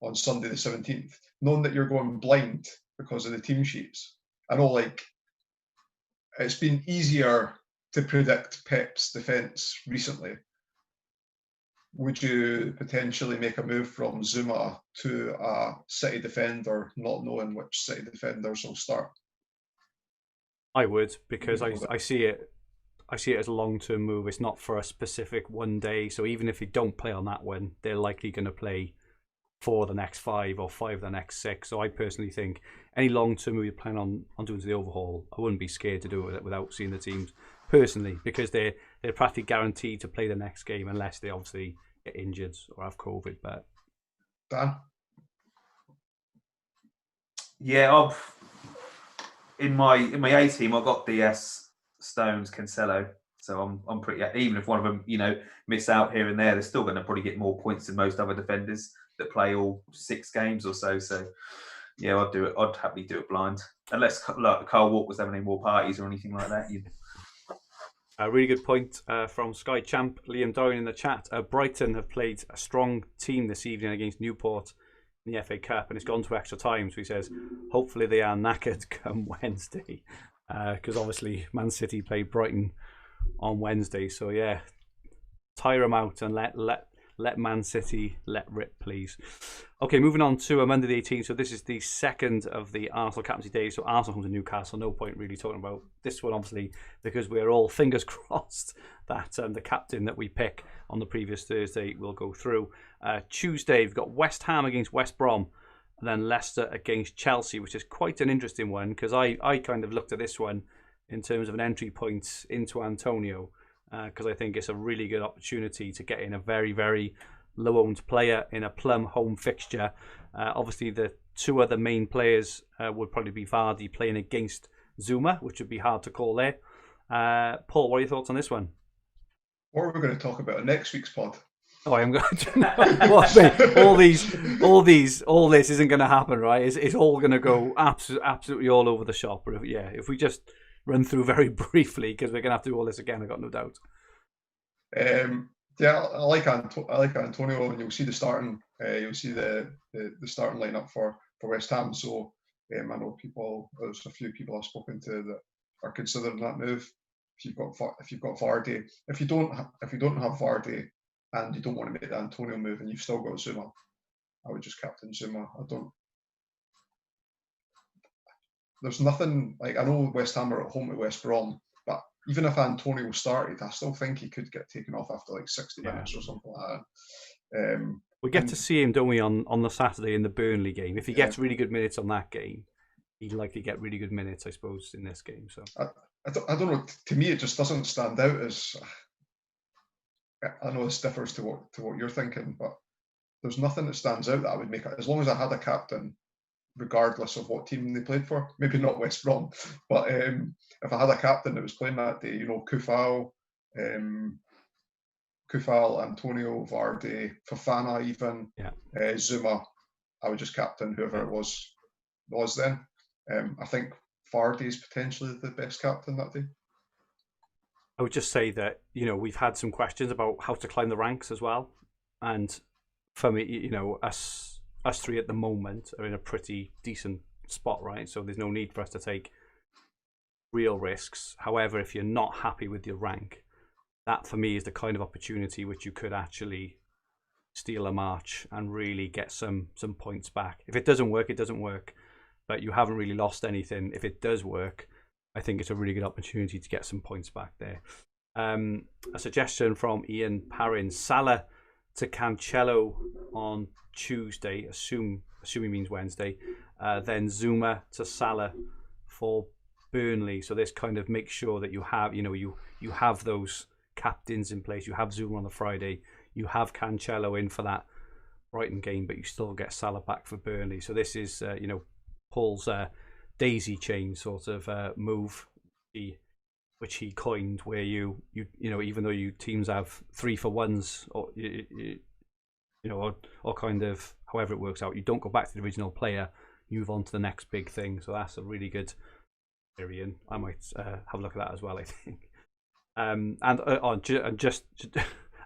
on Sunday the 17th, knowing that you're going blind because of the team sheets, I know it's been easier to predict Pep's defence recently. Would you potentially make a move from Zuma to a City defender, not knowing which City defenders will start? I would, because I see it as a long-term move. It's not for a specific one day. So even if you don't play on that one, they're likely going to play 4 the next 5 or 5 the next 6. So I personally think any long-term move you plan on doing to the overhaul, I wouldn't be scared to do it without seeing the teams personally, because they're practically guaranteed to play the next game unless they obviously get injured or have COVID. But Dan? Yeah, in my A team, I've got DS, Stones, Cancelo. So I'm pretty, even if one of them, miss out here and there, they're still going to probably get more points than most other defenders that play all 6 games or so. So yeah, I'd do it. I'd happily do it blind, unless Carl Walker was having any more parties or anything like that. A really good point from Sky Champ Liam Dorrian in the chat. Brighton have played a strong team this evening against Newport in the FA Cup, and it's gone to extra time. So he says, hopefully they are knackered come Wednesday, because obviously Man City play Brighton on Wednesday. So yeah, tire them out and let Man City let rip, please. Okay, moving on to Monday the 18th. So this is the second of the Arsenal captaincy days. So Arsenal comes to Newcastle. No point really talking about this one, obviously, because we're all fingers crossed that the captain that we pick on the previous Thursday will go through. Tuesday, we've got West Ham against West Brom, and then Leicester against Chelsea, which is quite an interesting one, because I kind of looked at this one in terms of an entry point into Antonio, because I think it's a really good opportunity to get in a very, very low-owned player in a plum home fixture. Obviously, the 2 other main players would probably be Vardy playing against Zuma, which would be hard to call there. Paul, what are your thoughts on this one? What are we going to talk about in next week's pod? Oh, I'm going to. All this isn't going to happen, right? It's all going to go absolutely all over the shop. But if we just run through very briefly because we're going to have to do all this again, I've got no doubt. Yeah, I like Antonio, and you'll see the starting starting lineup for West Ham. So I know there's a few people I've spoken to that are considering that move. If you've got Vardy, if you don't have Vardy and you don't want to make the Antonio move, and you've still got Zuma, I would just captain Zuma. There's nothing like, I know West Ham are at home to West Brom, but even if Antonio started, I still think he could get taken off after like 60 minutes or something like that. We get to see him, don't we, on the Saturday in the Burnley game. If he gets really good minutes on that game, he'd likely get really good minutes, I suppose, in this game. So I don't know. To me, it just doesn't stand out as. I know this differs to what you're thinking, but there's nothing that stands out that I would make it. As long as I had a captain, regardless of what team they played for, maybe not West Brom, but if I had a captain that was playing that day, Kufal, Antonio, Vardy, Fofana, even Zuma, I would just captain whoever it was then. I think Vardy is potentially the best captain that day. I would just say that, we've had some questions about how to climb the ranks as well. And for me, us three at the moment are in a pretty decent spot, right? So there's no need for us to take real risks. However, if you're not happy with your rank, that for me is the kind of opportunity which you could actually steal a march and really get some points back. If it doesn't work, it doesn't work. But you haven't really lost anything. If it does work, I think it's a really good opportunity to get some points back there. A suggestion from Ian Parrin: Salah to Cancelo on Tuesday, assuming means Wednesday, then Zuma to Salah for Burnley. So this kind of makes sure that you have, you have those captains in place. You have Zuma on the Friday, you have Cancelo in for that Brighton game, but you still get Salah back for Burnley. So this is, Paul's daisy chain sort of move, which he coined, where you even though you teams have 3-for-1s or kind of however it works out, you don't go back to the original player, you move on to the next big thing. So that's a really good theory, I might have a look at that as well, I think. And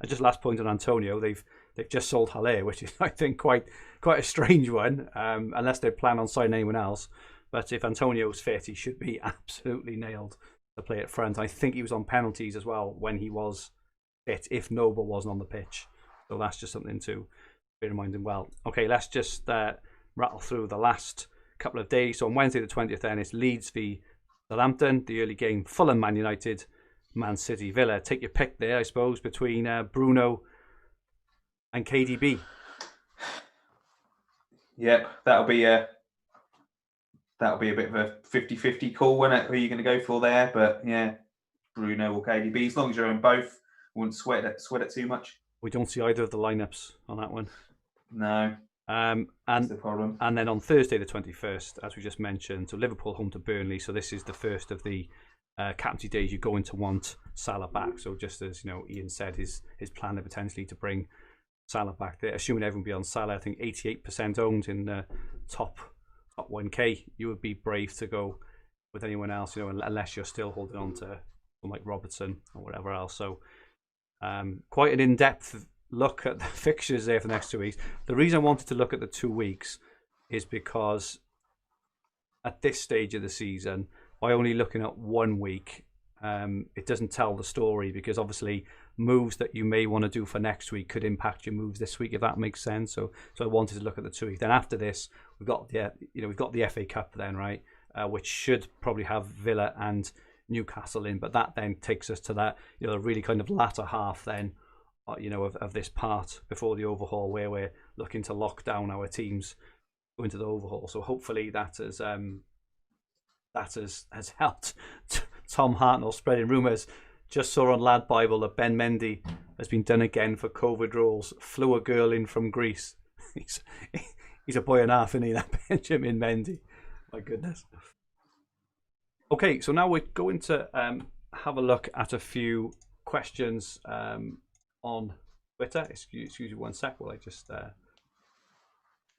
just last point on Antonio, they've just sold Haller, which is, I think, quite a strange one, unless they plan on signing anyone else. But if Antonio's fit, he should be absolutely nailed to play at front. I think he was on penalties as well when he was fit, if Noble wasn't on the pitch. So that's just something to bear in mind as well. Okay, let's just rattle through the last couple of days. So on Wednesday the 20th, then it's Leeds v Southampton, the early game. Fulham, Man United, Man City, Villa. Take your pick there, I suppose, between Bruno and KDB. Yep, that'll be a bit of a 50-50 call, won't it? Who are you going to go for there? But yeah, Bruno or KDB, as long as you're in both, wouldn't sweat it too much. We don't see either of the lineups on that one. No. That's the problem. And then on Thursday the 21st, as we just mentioned, so Liverpool home to Burnley. So this is the first of the captaincy days you're going to want Salah back. So just as Ian said, his plan is potentially to bring Salah back there. Assuming everyone be on Salah, I think 88% owned in the top 1K. You would be brave to go with anyone else, unless you're still holding on to someone like Robertson or whatever else. So quite an in-depth look at the fixtures there for the next 2 weeks. The reason I wanted to look at the 2 weeks is because at this stage of the season, by only looking at 1 week, it doesn't tell the story, because obviously moves that you may want to do for next week could impact your moves this week, if that makes sense. So I wanted to look at the 2 weeks. Then after this, we've got the FA Cup then, right, which should probably have Villa and Newcastle in, but that then takes us to that the really kind of latter half then of this part before the overhaul, where we're looking to lock down our teams going to the overhaul. So hopefully that has helped Tom Hartnell spreading rumours. Just saw on Lad Bible that Ben Mendy has been done again for COVID rules. Flew a girl in from Greece. He's a boy and a half, isn't he, that Benjamin Mendy? My goodness. Okay, so now we're going to have a look at a few questions on Twitter. Excuse me 1 sec while I just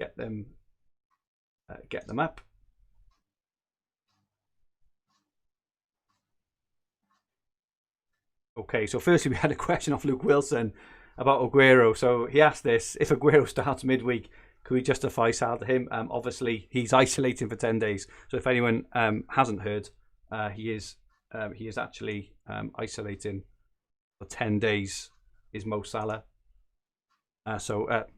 get them up. Okay, so firstly, we had a question off Luke Wilson about Aguero. So he asked this: if Aguero starts midweek, could we justify sell to him? Obviously, he's isolating for 10 days. So if anyone hasn't heard, he is actually isolating for 10 days. Is Mo Salah? Sorry,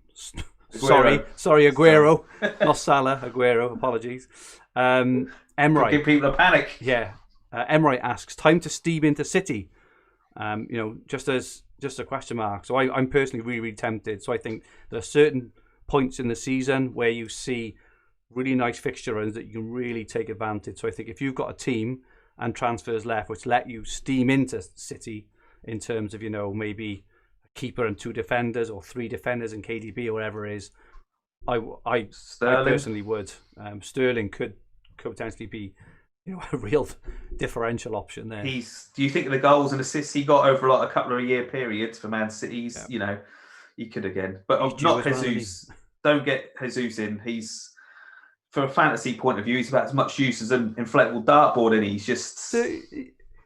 Aguero, not Salah. Aguero, apologies. Emroy, give people a panic. Yeah, Emroy asks: time to steam into City. Just a question mark. So I'm personally really, really tempted. So I think there are certain points in the season where you see really nice fixture runs that you can really take advantage. So I think if you've got a team and transfers left which let you steam into City in terms of, maybe a keeper and 2 defenders or 3 defenders in KDB or whatever it is, I personally would. Sterling could potentially be a real differential option there. Do you think the goals and assists he got over like a couple of year periods for Man City, he could again. But not Jesus. Don't get Jesus in. He's, from a fantasy point of view, he's about as much use as an inflatable dartboard, and he's just...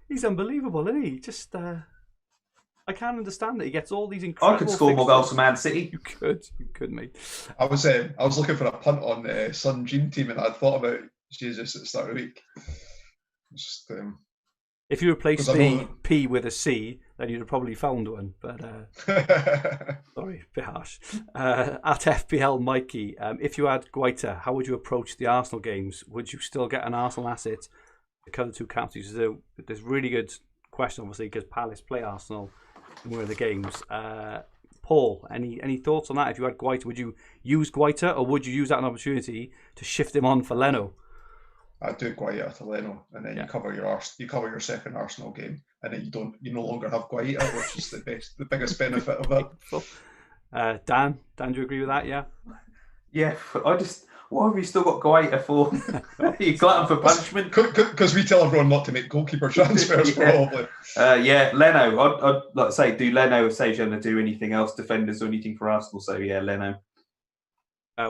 He's unbelievable, isn't he? Just... I can't understand that he gets all these incredible... I could score more goals for Man City. You could, mate. I was looking for a punt on Sun Dream Team, and I'd thought about Jesus at the start of the week. Just, if you replaced P with a C, then you'd have probably found one. But sorry, a bit harsh. At FPL Mikey, if you had Guaita, how would you approach the Arsenal games? Would you still get an Arsenal asset to cover 2 captaincies? There's really good question, obviously, because Palace play Arsenal in one of the games. Paul, any thoughts on that? If you had Guaita, would you use Guaita, or would you use that an opportunity to shift him on for Leno? I'd do Guaita to Leno, and then you cover your second Arsenal game, and then you no longer have Guaita, which is the biggest benefit of it. Dan, do you agree with that? Yeah. Yeah, what have you still got Guaita for? You glutton for punishment? Because we tell everyone not to make goalkeeper transfers, probably. Leno. I'd like to say, do Leno if Sage's going to do anything else, defenders or anything for Arsenal. So yeah, Leno.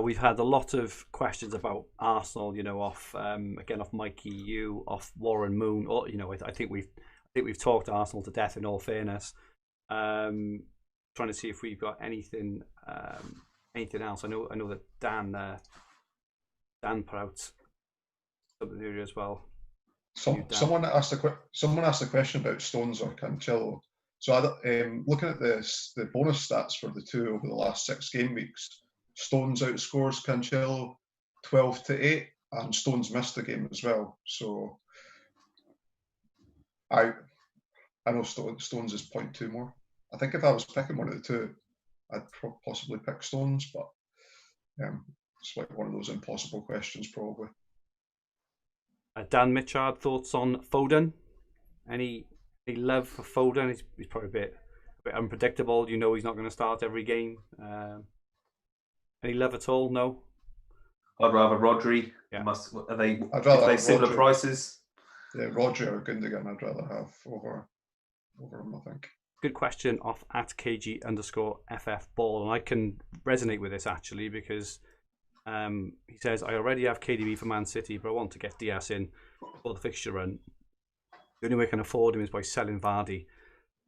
We've had a lot of questions about Arsenal, off Mikey U, off Warren Moon. Or, I think we've talked Arsenal to death. In all fairness, trying to see if we've got anything else. I know that Dan put out something here as well. Someone asked a question about Stones or Cancelo. So looking at the bonus stats for the 2 over the last 6 game weeks. Stones outscores Cancelo 12-8, and Stones missed the game as well. So I know Stones is 0.2 more. I think if I was picking one of the 2, I'd possibly pick Stones, but it's like one of those impossible questions, probably. Dan Mitchard, thoughts on Foden? Any love for Foden? He's probably a bit unpredictable. He's not going to start every game. Any love at all? No. I'd rather Rodri. Yeah. Are they similar Rodri. Prices? Yeah, Rodri or Gundogan I'd rather have over him, I think. Good question off at KG_FF ball, and I can resonate with this actually because he says, I already have KDB for Man City, but I want to get Diaz in for the fixture run. The only way I can afford him is by selling Vardy.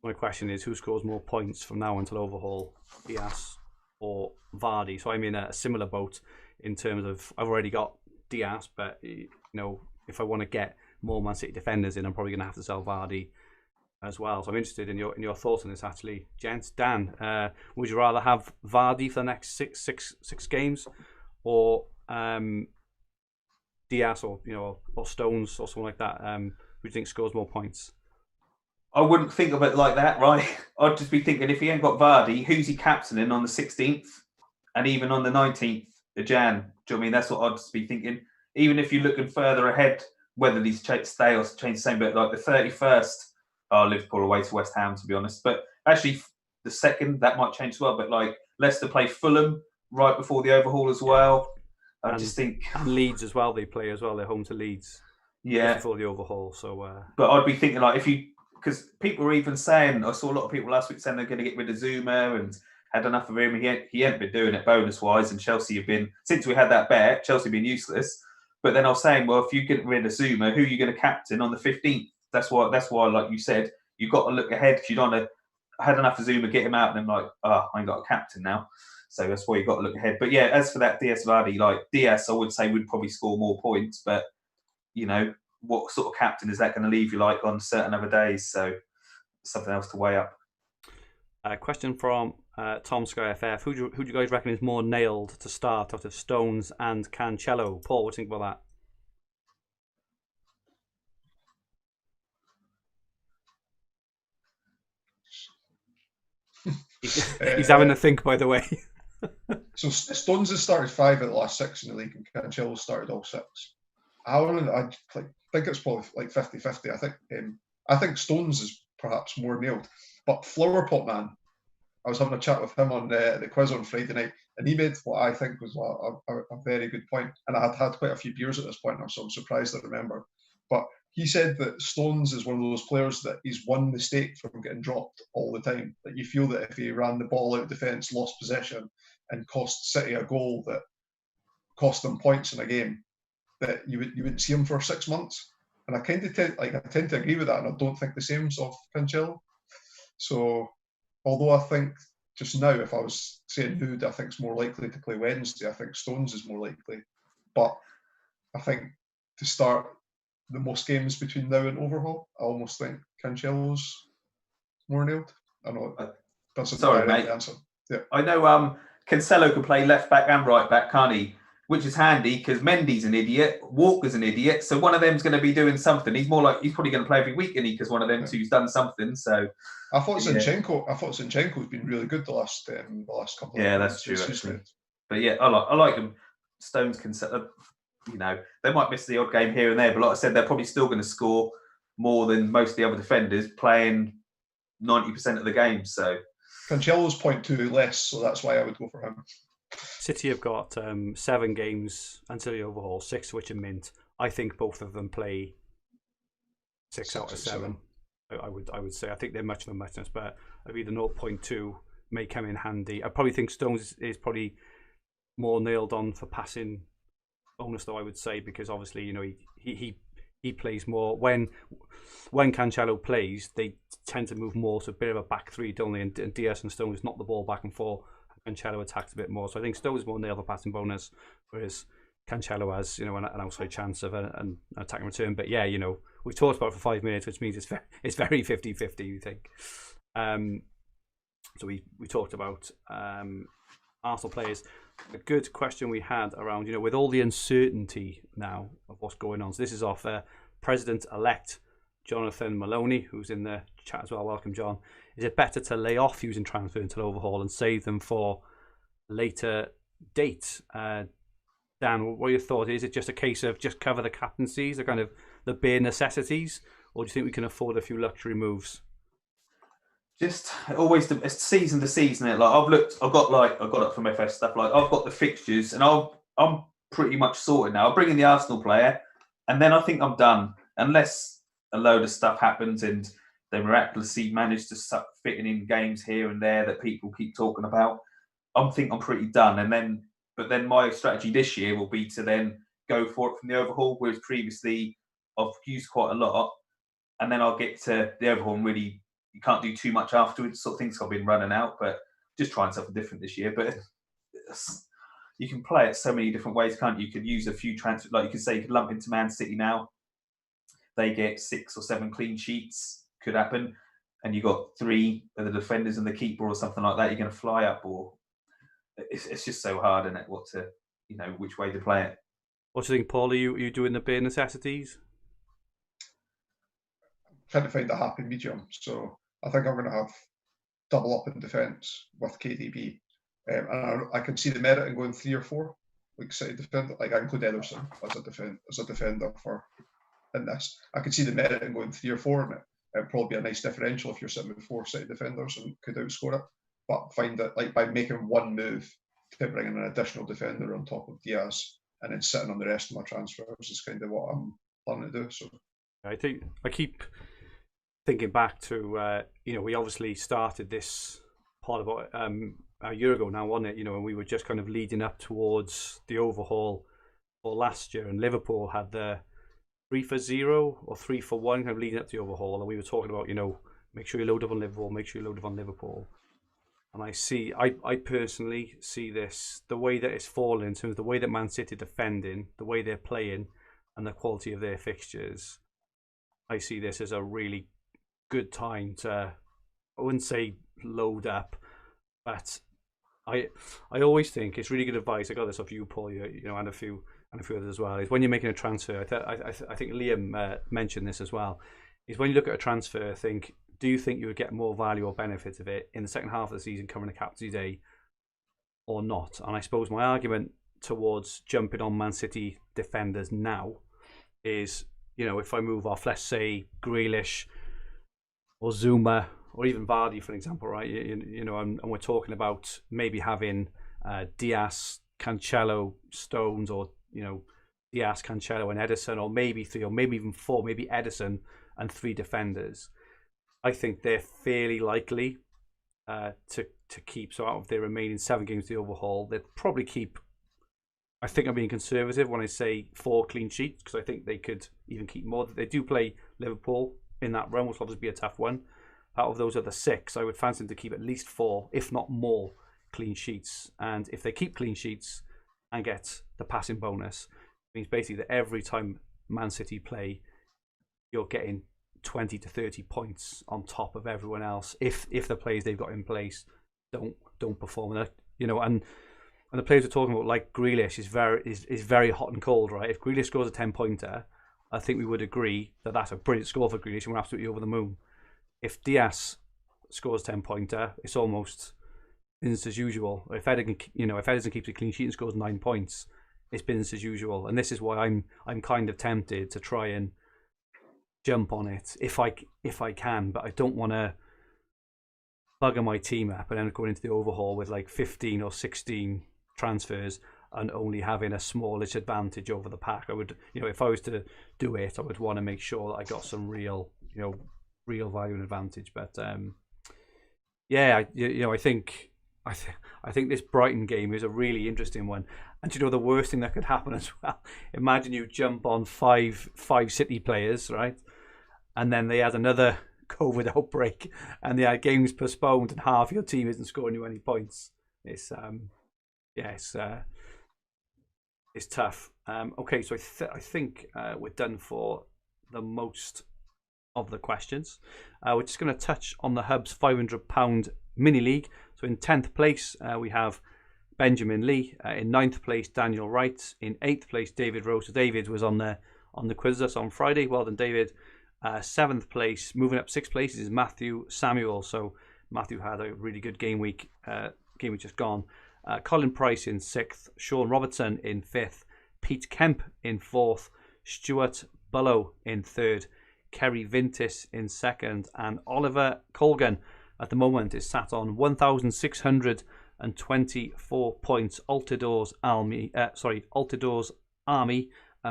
My question is, who scores more points from now until overhaul, Diaz or Vardy? So I'm in a similar boat in terms of I've already got Diaz, but if I want to get more Man City defenders in, I'm probably going to have to sell Vardy as well. So I'm interested in your thoughts on this actually, gents. Dan, would you rather have Vardy for the next six games, or Diaz or Stones or something like that? Who do you think scores more points? I wouldn't think of it like that, right? I'd just be thinking, if he ain't got Vardy, who's he captaining on the 16th and even on the 19th of Jan? Do you know what I mean? That's what I'd just be thinking. Even if you're looking further ahead, whether these stay or change the same, but like the 31st, Liverpool away to West Ham, to be honest. But actually, the 2nd, that might change as well. But like Leicester play Fulham right before the overhaul as well. Just think. And Leeds as well, they play as well. They're home to Leeds. Yeah. Before the overhaul. So. But I'd be thinking, like, because people were even saying, I saw a lot of people last week saying they're going to get rid of Zuma and had enough of him. He hadn't been doing it bonus-wise, and Chelsea have been, since we had that bet, Chelsea have been useless. But then I was saying, well, if you get rid of Zuma, who are you going to captain on the 15th? That's why, like you said, you've got to look ahead because you don't want to. I had enough to Zoom and get him out, and I'm like, oh, I ain't got a captain now. So that's why you've got to look ahead. But yeah, as for that Diaz Vardy, like Diaz, I would say would probably score more points, but what sort of captain is that going to leave you like on certain other days? So something else to weigh up. Question from Tom Sky FF. Who do you guys reckon is more nailed to start out of Stones and Cancelo? Paul, what do you think about that? He's having a think, by the way. So Stones has started 5 of the last 6 in the league, and Cancelo started all 6. I think it's probably like 50-50. I think Stones is perhaps more nailed, but Flowerpot Man, I was having a chat with him on the quiz on Friday night, and he made what I think was a very good point. And I had quite a few beers at this point, so I'm surprised I remember. But he said that Stones is one of those players that he's one mistake from getting dropped all the time. That you feel that if he ran the ball out of defence, lost possession, and cost City a goal that cost them points in a game, that you wouldn't see him for 6 months. And I tend to agree with that, and I don't think the same of Cancelo. So, although I think just now, if I was saying who I think is more likely to play Wednesday, I think Stones is more likely. But I think to start the most games between now and overhaul, I almost think Cancelo's more nailed. I know that's a direct answer. Yeah. I know Cancelo can play left back and right back, can't he? Which is handy because Mendy's an idiot, Walker's an idiot, so one of them's going to be doing something. He's probably going to play every week, isn't he? Because one of them two's done something. So I thought Zinchenko's been really good the last couple of Yeah, that's true actually. But yeah, I like him. Stones can, they might miss the odd game here and there, but like I said, they're probably still going to score more than most of the other defenders playing 90% of the game. So Cancelo's 0.2 less, so that's why I would go for him. City have got 7 games until the overhaul, 6 which are mint. I think both of them play 6 out of 7. I would say. I think they're much of a muchness, but either 0.2 may come in handy. I probably think Stones is probably more nailed on for passing bonus, though, I would say, because obviously he plays more. When Cancelo plays, they tend to move more to a bit of a back three, don't they? And Diaz and Stones knock the ball back and forth. Cancelo attacks a bit more, so I think Stones is more nailed for passing bonus, whereas Cancelo has an outside chance of an attacking return. But yeah, we've talked about it for 5 minutes, which means it's very 50-50. We think. So we talked about Arsenal players. A good question we had around with all the uncertainty now of what's going on. So this is off President-elect Jonathan Maloney, who's in the chat as well. Welcome, John. Is it better to lay off using transfer until overhaul and save them for later date? Dan, what are your thoughts? Is it just a case of just cover the captaincies, the kind of the bare necessities, or do you think we can afford a few luxury moves? Just always season to season. Like I got up from FS stuff. Like I've got the fixtures, and I'm pretty much sorted now. I'll bring in the Arsenal player, and then I think I'm done, unless a load of stuff happens and they miraculously manage to start fitting in games here and there that people keep talking about. I think I'm pretty done, but then my strategy this year will be to then go for it from the overhaul, whereas previously I've used quite a lot, and then I'll get to the overhaul and really you can't do too much afterwards. Sort of things I've been running out, but just trying something different this year. But you can play it so many different ways, can't you? You could use a few transfers, like you could say you could lump into Man City now. They get 6 or 7 clean sheets, could happen, and you got 3 of the defenders and the keeper or something like that. You're going to fly up, or it's just so hard, isn't it? What to, which way to play it. What do you think, Paul? Are you doing the bare necessities? Trying to find a happy medium, so I think I'm going to have double up in defence with KDB, and I can see the merit in going 3 or 4 like City defender. Like I include Ederson as a defender for in this. I could see the merit in going 3 or 4 in it. It'd probably be a nice differential if you're sitting with 4 City defenders and could outscore it. But find that like by making one move to bring in an additional defender on top of Diaz and then sitting on the rest of my transfers is kind of what I'm planning to do. So I think I keep thinking back to we obviously started this part about a year ago now, wasn't it? And we were just kind of leading up towards the overhaul for last year, and Liverpool had the 3-for-0 or 3-for-1 kind of leading up to the overhaul, and we were talking about make sure you load up on Liverpool, make sure you load up on Liverpool. And I personally see this, the way that it's fallen in terms of the way that Man City are defending, the way they're playing, and the quality of their fixtures. I see this as a really good time to, I wouldn't say load up, but I always think it's really good advice. I got this off you, Paul, and a few others as well. Is when you're making a transfer. I think Liam mentioned this as well. Is when you look at a transfer, do you think you would get more value or benefit of it in the second half of the season coming to Captaincy Day or not? And I suppose my argument towards jumping on Man City defenders now is, if I move off, let's say Grealish or Zuma or even Vardy, for example, right? And we're talking about maybe having Diaz, Cancelo, Stones, or Diaz, Cancelo, and Edison, or maybe 3, or maybe even 4, maybe Edison and 3 defenders. I think they're fairly likely to keep. So out of their remaining 7 games to overhaul, they'd probably keep. I think I'm being conservative when I say 4 clean sheets, because I think they could even keep more. They do play Liverpool in that run, which will obviously be a tough one. Out of those other 6, I would fancy them to keep at least 4, if not more, clean sheets. And if they keep clean sheets and get the passing bonus, it means basically that every time Man City play, you're getting 20 to 30 points on top of everyone else if the players they've got in place don't perform. And the players we're talking about, like Grealish, is very hot and cold, right? If Grealish scores a 10-pointer, I think we would agree that that's a brilliant score for Grealish and we're absolutely over the moon. If Diaz scores 10-pointer, it's almost business as usual. If Edison keeps a clean sheet and scores 9 points, it's business as usual. And this is why I'm kind of tempted to try and jump on it if I can, but I don't want to bugger my team up and then going into the overhaul with like 15 or 16 transfers and only having a smallish advantage over the pack. I would, if I was to do it, I would want to make sure that I got some real value and advantage. But I think this Brighton game is a really interesting one. And the worst thing that could happen as well, imagine you jump on five City players, right? And then they had another COVID outbreak and they had games postponed and half your team isn't scoring you any points. It's tough. Okay, so I think we're done for the most of the questions. We're just going to touch on the Hub's £500 mini league. So in 10th place, we have Benjamin Lee. In 9th place, Daniel Wright. In 8th place, David Rose. So David was on the quiz with us on Friday. Well done, David. 7th place, moving up 6 places, is Matthew Samuel. So Matthew had a really good game week just gone. Colin Price in 6th. Sean Robertson in 5th. Pete Kemp in 4th. Stuart Bullow in 3rd. Kerry Vintis in 2nd. And Oliver Colgan at the moment is sat on 1,624 points. Altidor's Army.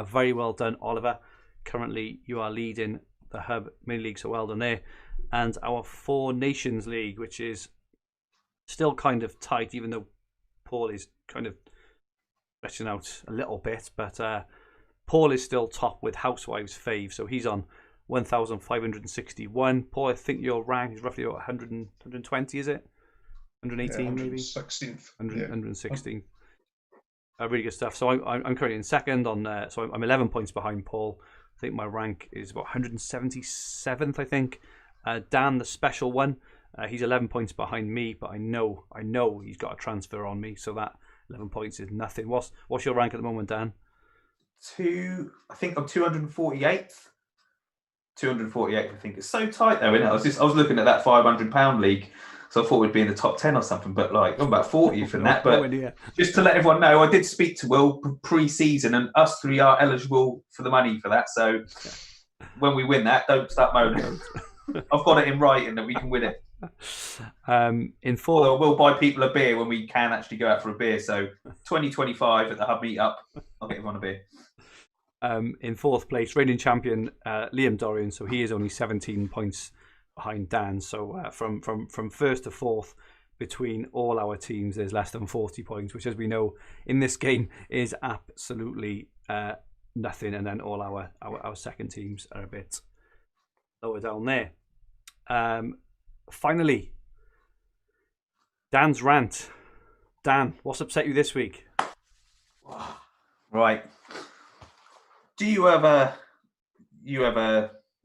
Very well done, Oliver. Currently, you are leading the Hub Mini League, so well done there. And our 4 Nations League, which is still kind of tight, even though Paul is kind of stretching out a little bit. But Paul is still top with Housewives Fave, so he's on 1,561. Paul, I think your rank is roughly 120, is it? 118 maybe? 116th. 116th. Really good stuff. So I'm currently in 2nd on. So I'm 11 points behind Paul. I think my rank is about 177th. I think. Dan, the special one, he's 11 points behind me, but I know he's got a transfer on me, so that 11 points is nothing. What's your rank at the moment, Dan? I think I'm 248th. 248th, I think. It's so tight though, isn't it? I was looking at that £500 league, so I thought we'd be in the top 10 or something, but like I'm about 40th in that. But just to let everyone know, I did speak to Will pre-season, and us 3 are eligible for the money for that. So when we win that, don't start moaning. I've got it in writing that we can win it. In 4th, although we'll buy people a beer when we can actually go out for a beer. So 2025 at the Hub Meetup, I'll get everyone a beer. In 4th place, reigning champion Liam Dorrian. So he is only 17 points behind Dan. So from 1st to 4th, between all our teams, there's less than 40 points, which, as we know, in this game is absolutely nothing. And then all our second teams are a bit lower down there. Finally, Dan's rant. Dan, what's upset you this week? Right. Do you have a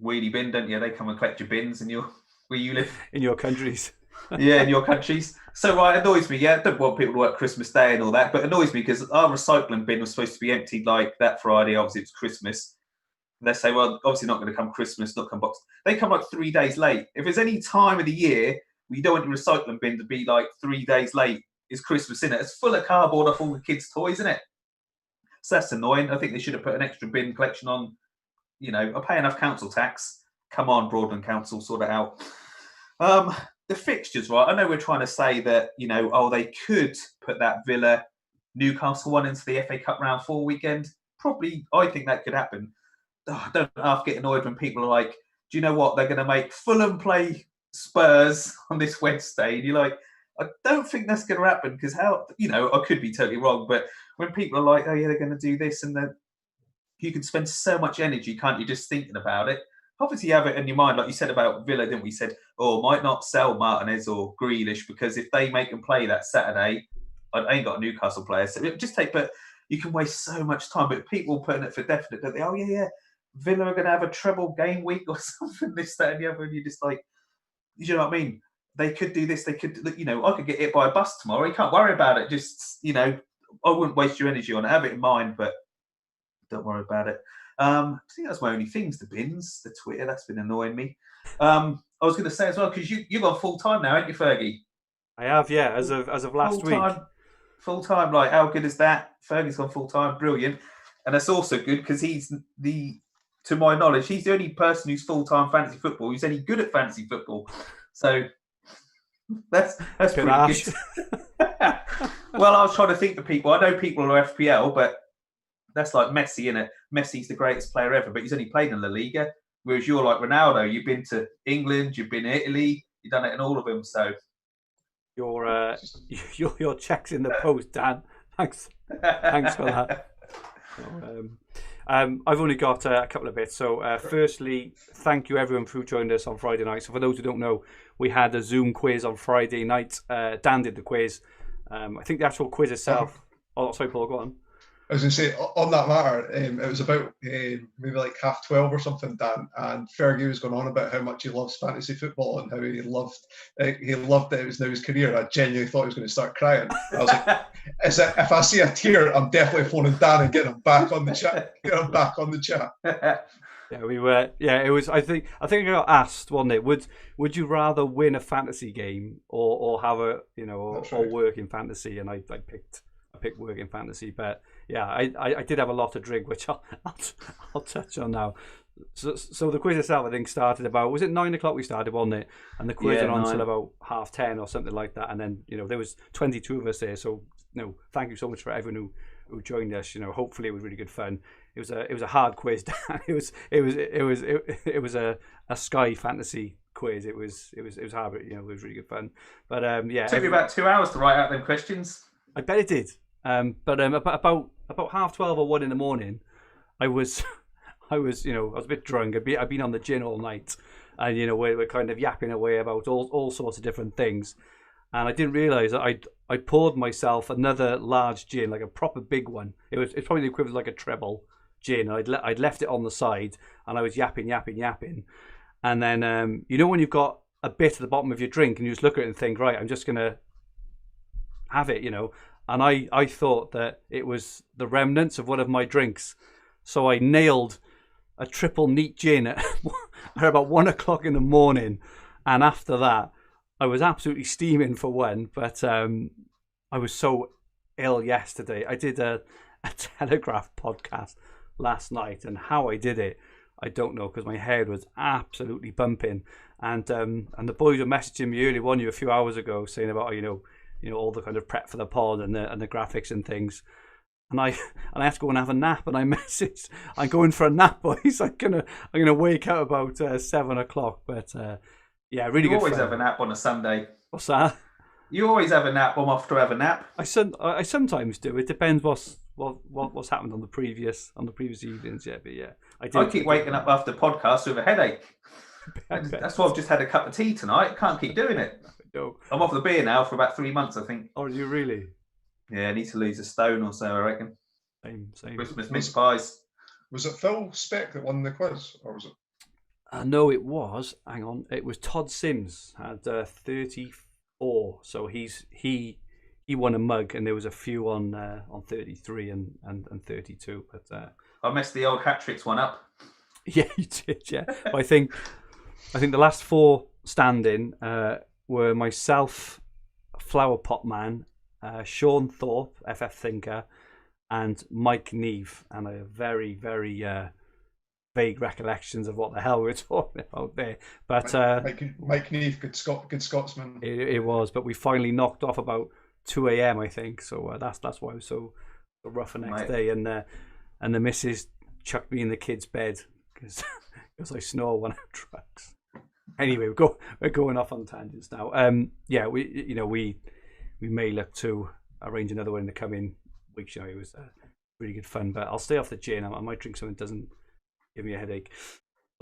wheelie bin, don't you? They come and collect your bins where you live. In your countries. Yeah, in your countries. So right, it annoys me. Yeah, I don't want people to work Christmas Day and all that, but it annoys me because our recycling bin was supposed to be emptied like that Friday. Obviously, it's Christmas. And they say, well, obviously not going to come Christmas, not come box. They come like 3 days late. If there's any time of the year where you don't want your recycling bin to be like 3 days late, it's Christmas, isn't it? It's full of cardboard off all the kids' toys, isn't it? So that's annoying. I think they should have put an extra bin collection on. I pay enough council tax. Come on, Broadland Council, sort it out. The fixtures, right? I know we're trying to say that, they could put that Villa Newcastle one into the FA Cup round 4 weekend. Probably, I think that could happen. I don't half get annoyed when people are like, do you know what? They're going to make Fulham play Spurs on this Wednesday. And you're like, I don't think that's going to happen because I could be totally wrong. But when people are like, oh yeah, they're going to do this, and then you can spend so much energy, can't you, just thinking about it? Obviously, you have it in your mind, like you said about Villa, didn't we? Said, might not sell Martinez or Grealish because if they make them play that Saturday, I ain't got a Newcastle player. So but you can waste so much time. But people putting it for definite, don't they? Oh yeah, Villa are going to have a treble game week or something, this, that, and the other. And you're just like, you know what I mean? They could do this. They could, I could get hit by a bus tomorrow. You can't worry about it. Just, I wouldn't waste your energy on it. Have it in mind, but don't worry about it. I think that's my only things. The bins, the Twitter, that's been annoying me. I was going to say as well, because you've gone full time now, haven't you, Fergie? I have, yeah, as of last week. Full time, like how good is that? Fergie's gone full time, brilliant, and that's also good because he's to my knowledge, he's the only person who's full time fantasy football who's any good at fantasy football. So that's pretty good. Well, I was trying to think of people. I know people who are FPL, but that's like Messi, innit? Messi's the greatest player ever, but he's only played in La Liga. Whereas you're like Ronaldo. You've been to England, you've been to Italy, you've done it in all of them. So your checks in the post, Dan. Thanks for that. I've only got a couple of bits. So firstly, thank you everyone who joined us on Friday night. So for those who don't know, we had a Zoom quiz on Friday night. Dan did the quiz. I think the actual quiz itself. Oh, sorry, Paul, go on. I was going to say, on that matter, it was about maybe like 12:30 or something, Dan, and Fergie was going on about how much he loves fantasy football and how he loved that it was now his career. I genuinely thought he was going to start crying. I was like, if I see a tear, I'm definitely phoning Dan and getting him back on the chat. Yeah, we were. Yeah, it was. I think I got asked one day, would you rather win a fantasy game or have a or work in fantasy? And I picked work in fantasy, but yeah, I did have a lot to drink, which I'll touch on now. So the quiz itself, I think, started about, was it 9 o'clock we started, wasn't it? And the quiz went on until about 10:30 or something like that. And then there was 22 of us there, so thank you so much for everyone who joined us. Hopefully it was really good fun. It was a hard quiz. it was a Sky fantasy quiz. It was hard, but it was really good fun. But yeah, it took me about 2 hours to write out them questions. I bet it did. But about 12:30 or 1 in the morning, I was a bit drunk. I'd been on the gin all night, and we're kind of yapping away about all sorts of different things, and I didn't realise that I poured myself another large gin, like a proper big one. It's probably the equivalent of like a treble gin. I'd left it on the side, and I was yapping, and then when you've got a bit at the bottom of your drink, and you just look at it and think, right, I'm just gonna have it, and I thought that it was the remnants of one of my drinks, so I nailed a triple neat gin at about 1 o'clock in the morning, and after that I was absolutely steaming for one. But I was so ill yesterday. I did a Telegraph podcast last night, and how I did it, I don't know, because my head was absolutely bumping, and the boys were messaging me earlier, one of you a few hours ago, saying about all the kind of prep for the pod and the graphics and things. And I have to go and have a nap, and I messaged, I'm going for a nap, boys. I'm gonna wake up about 7 o'clock. But yeah, really good. You always have a nap on a Sunday. What's that? You always have a nap. I'm off to have a nap. I sometimes do. It depends what's happened on the previous evenings. Yeah, but yeah, I keep waking up after podcasts with a headache. That's why I've just had a cup of tea tonight. Can't keep doing it. No. I'm off the beer now for about 3 months, I think. Oh, are you really? Yeah, I need to lose a stone or so, I reckon. Same. Christmas mince pies. Was it Phil Speck that won the quiz, or was it? No, it was. Hang on, it was Todd Sims had 34. So he won a mug, and there was a few on 33 and 32. But I messed the old hat tricks one up. yeah, you did. Yeah, I think the last 4 standing were myself, Flower Pot Man, Sean Thorpe, FF Thinker, and Mike Neve, and I have very, very vague recollections of what the hell we were talking about there. But Mike Neve, good Scotsman. It was, but we finally knocked off about 2 a.m. I think. So that's why it was so rough the next day, and the missus chucked me in the kids' bed because I snore when I'm drugs. Anyway, we're going off on tangents now. Yeah, we may look to arrange another one in the coming weeks. It was really good fun, but I'll stay off the gin. I might drink something that doesn't give me a headache.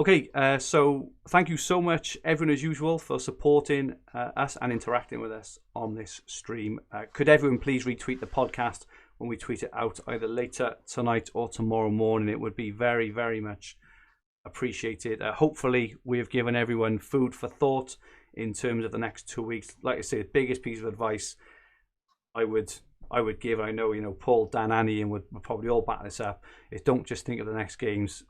Okay, so thank you so much, everyone, as usual, for supporting us and interacting with us on this stream. Could everyone please retweet the podcast when we tweet it out either later tonight or tomorrow morning? It would be very, very much appreciated. Hopefully, we have given everyone food for thought in terms of the next 2 weeks. Like I say, the biggest piece of advice I would give, I know Paul, Dan, Annie, and would probably all back this up, is don't just think of the next games.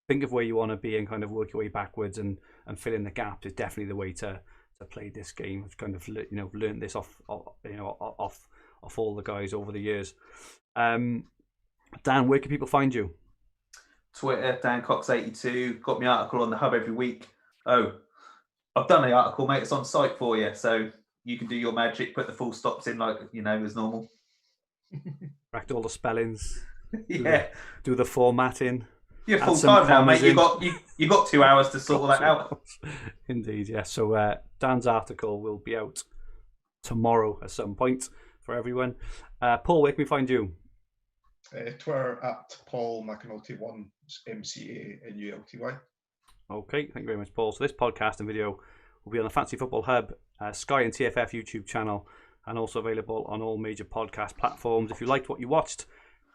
Think of where you want to be and kind of work your way backwards and fill in the gaps. Is definitely the way to play this game. I've kind of learned this off all the guys over the years. Dan, where can people find you? Twitter, Dan Cox 82. Got my article on the Hub every week. Oh, I've done the article, mate. It's on site for you, so you can do your magic. Put the full stops in like as normal. Correct all the spellings. Yeah. Do the formatting. You're full time now, mate. You got 2 hours to sort all that out. Indeed, yeah. So Dan's article will be out tomorrow at some point for everyone. Paul, where can we find you? Twitter at Paul McAnulty 1, MCANULTY. Okay, thank you very much, Paul. So this podcast and video will be on the Fantasy Football Hub, Sky and TFF YouTube channel, and also available on all major podcast platforms. If you liked what you watched,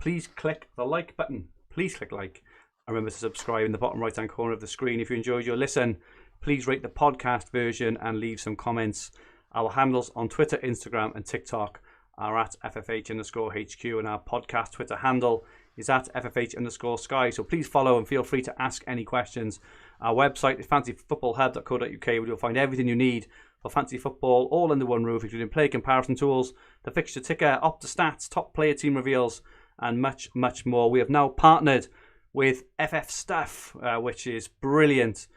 please click the like button. Please click like. And remember to subscribe in the bottom right-hand corner of the screen. If you enjoyed your listen, please rate the podcast version and leave some comments. Our handles on Twitter, Instagram, and TikTok are at FFH_HQ, and our podcast Twitter handle is at FFH_Sky. So please follow and feel free to ask any questions. Our website is fantasyfootballhub.co.uk, where you'll find everything you need for fantasy football, all under one roof, including play comparison tools, the fixture ticker, Opta stats, top player team reveals, and much, much more. We have now partnered with FF Stuff, which is brilliant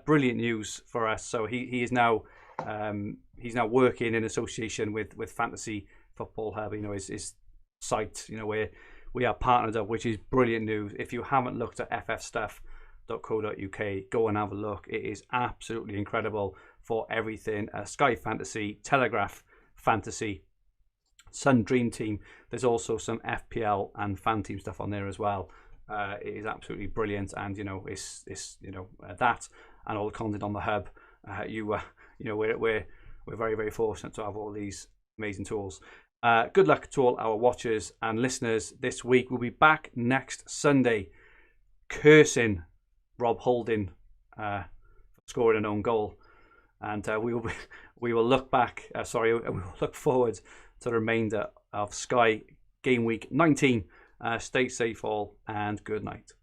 news for us. So he is now working in association with Fantasy Football Hub. His site, where we are partnered up, which is brilliant news. If you haven't looked at ffstuff.co.uk, go and have a look. It is absolutely incredible for everything. Sky Fantasy, Telegraph Fantasy, Sun Dream Team. There's also some FPL and Fan Team stuff on there as well. It is absolutely brilliant, and it's that and all the content on the hub. We're very, very fortunate to have all these amazing tools. Good luck to all our watchers and listeners this week. We'll be back next Sunday, cursing Rob Holding for scoring an own goal, and we will look forward to the remainder of Sky Game Week 19. Stay safe all, and good night.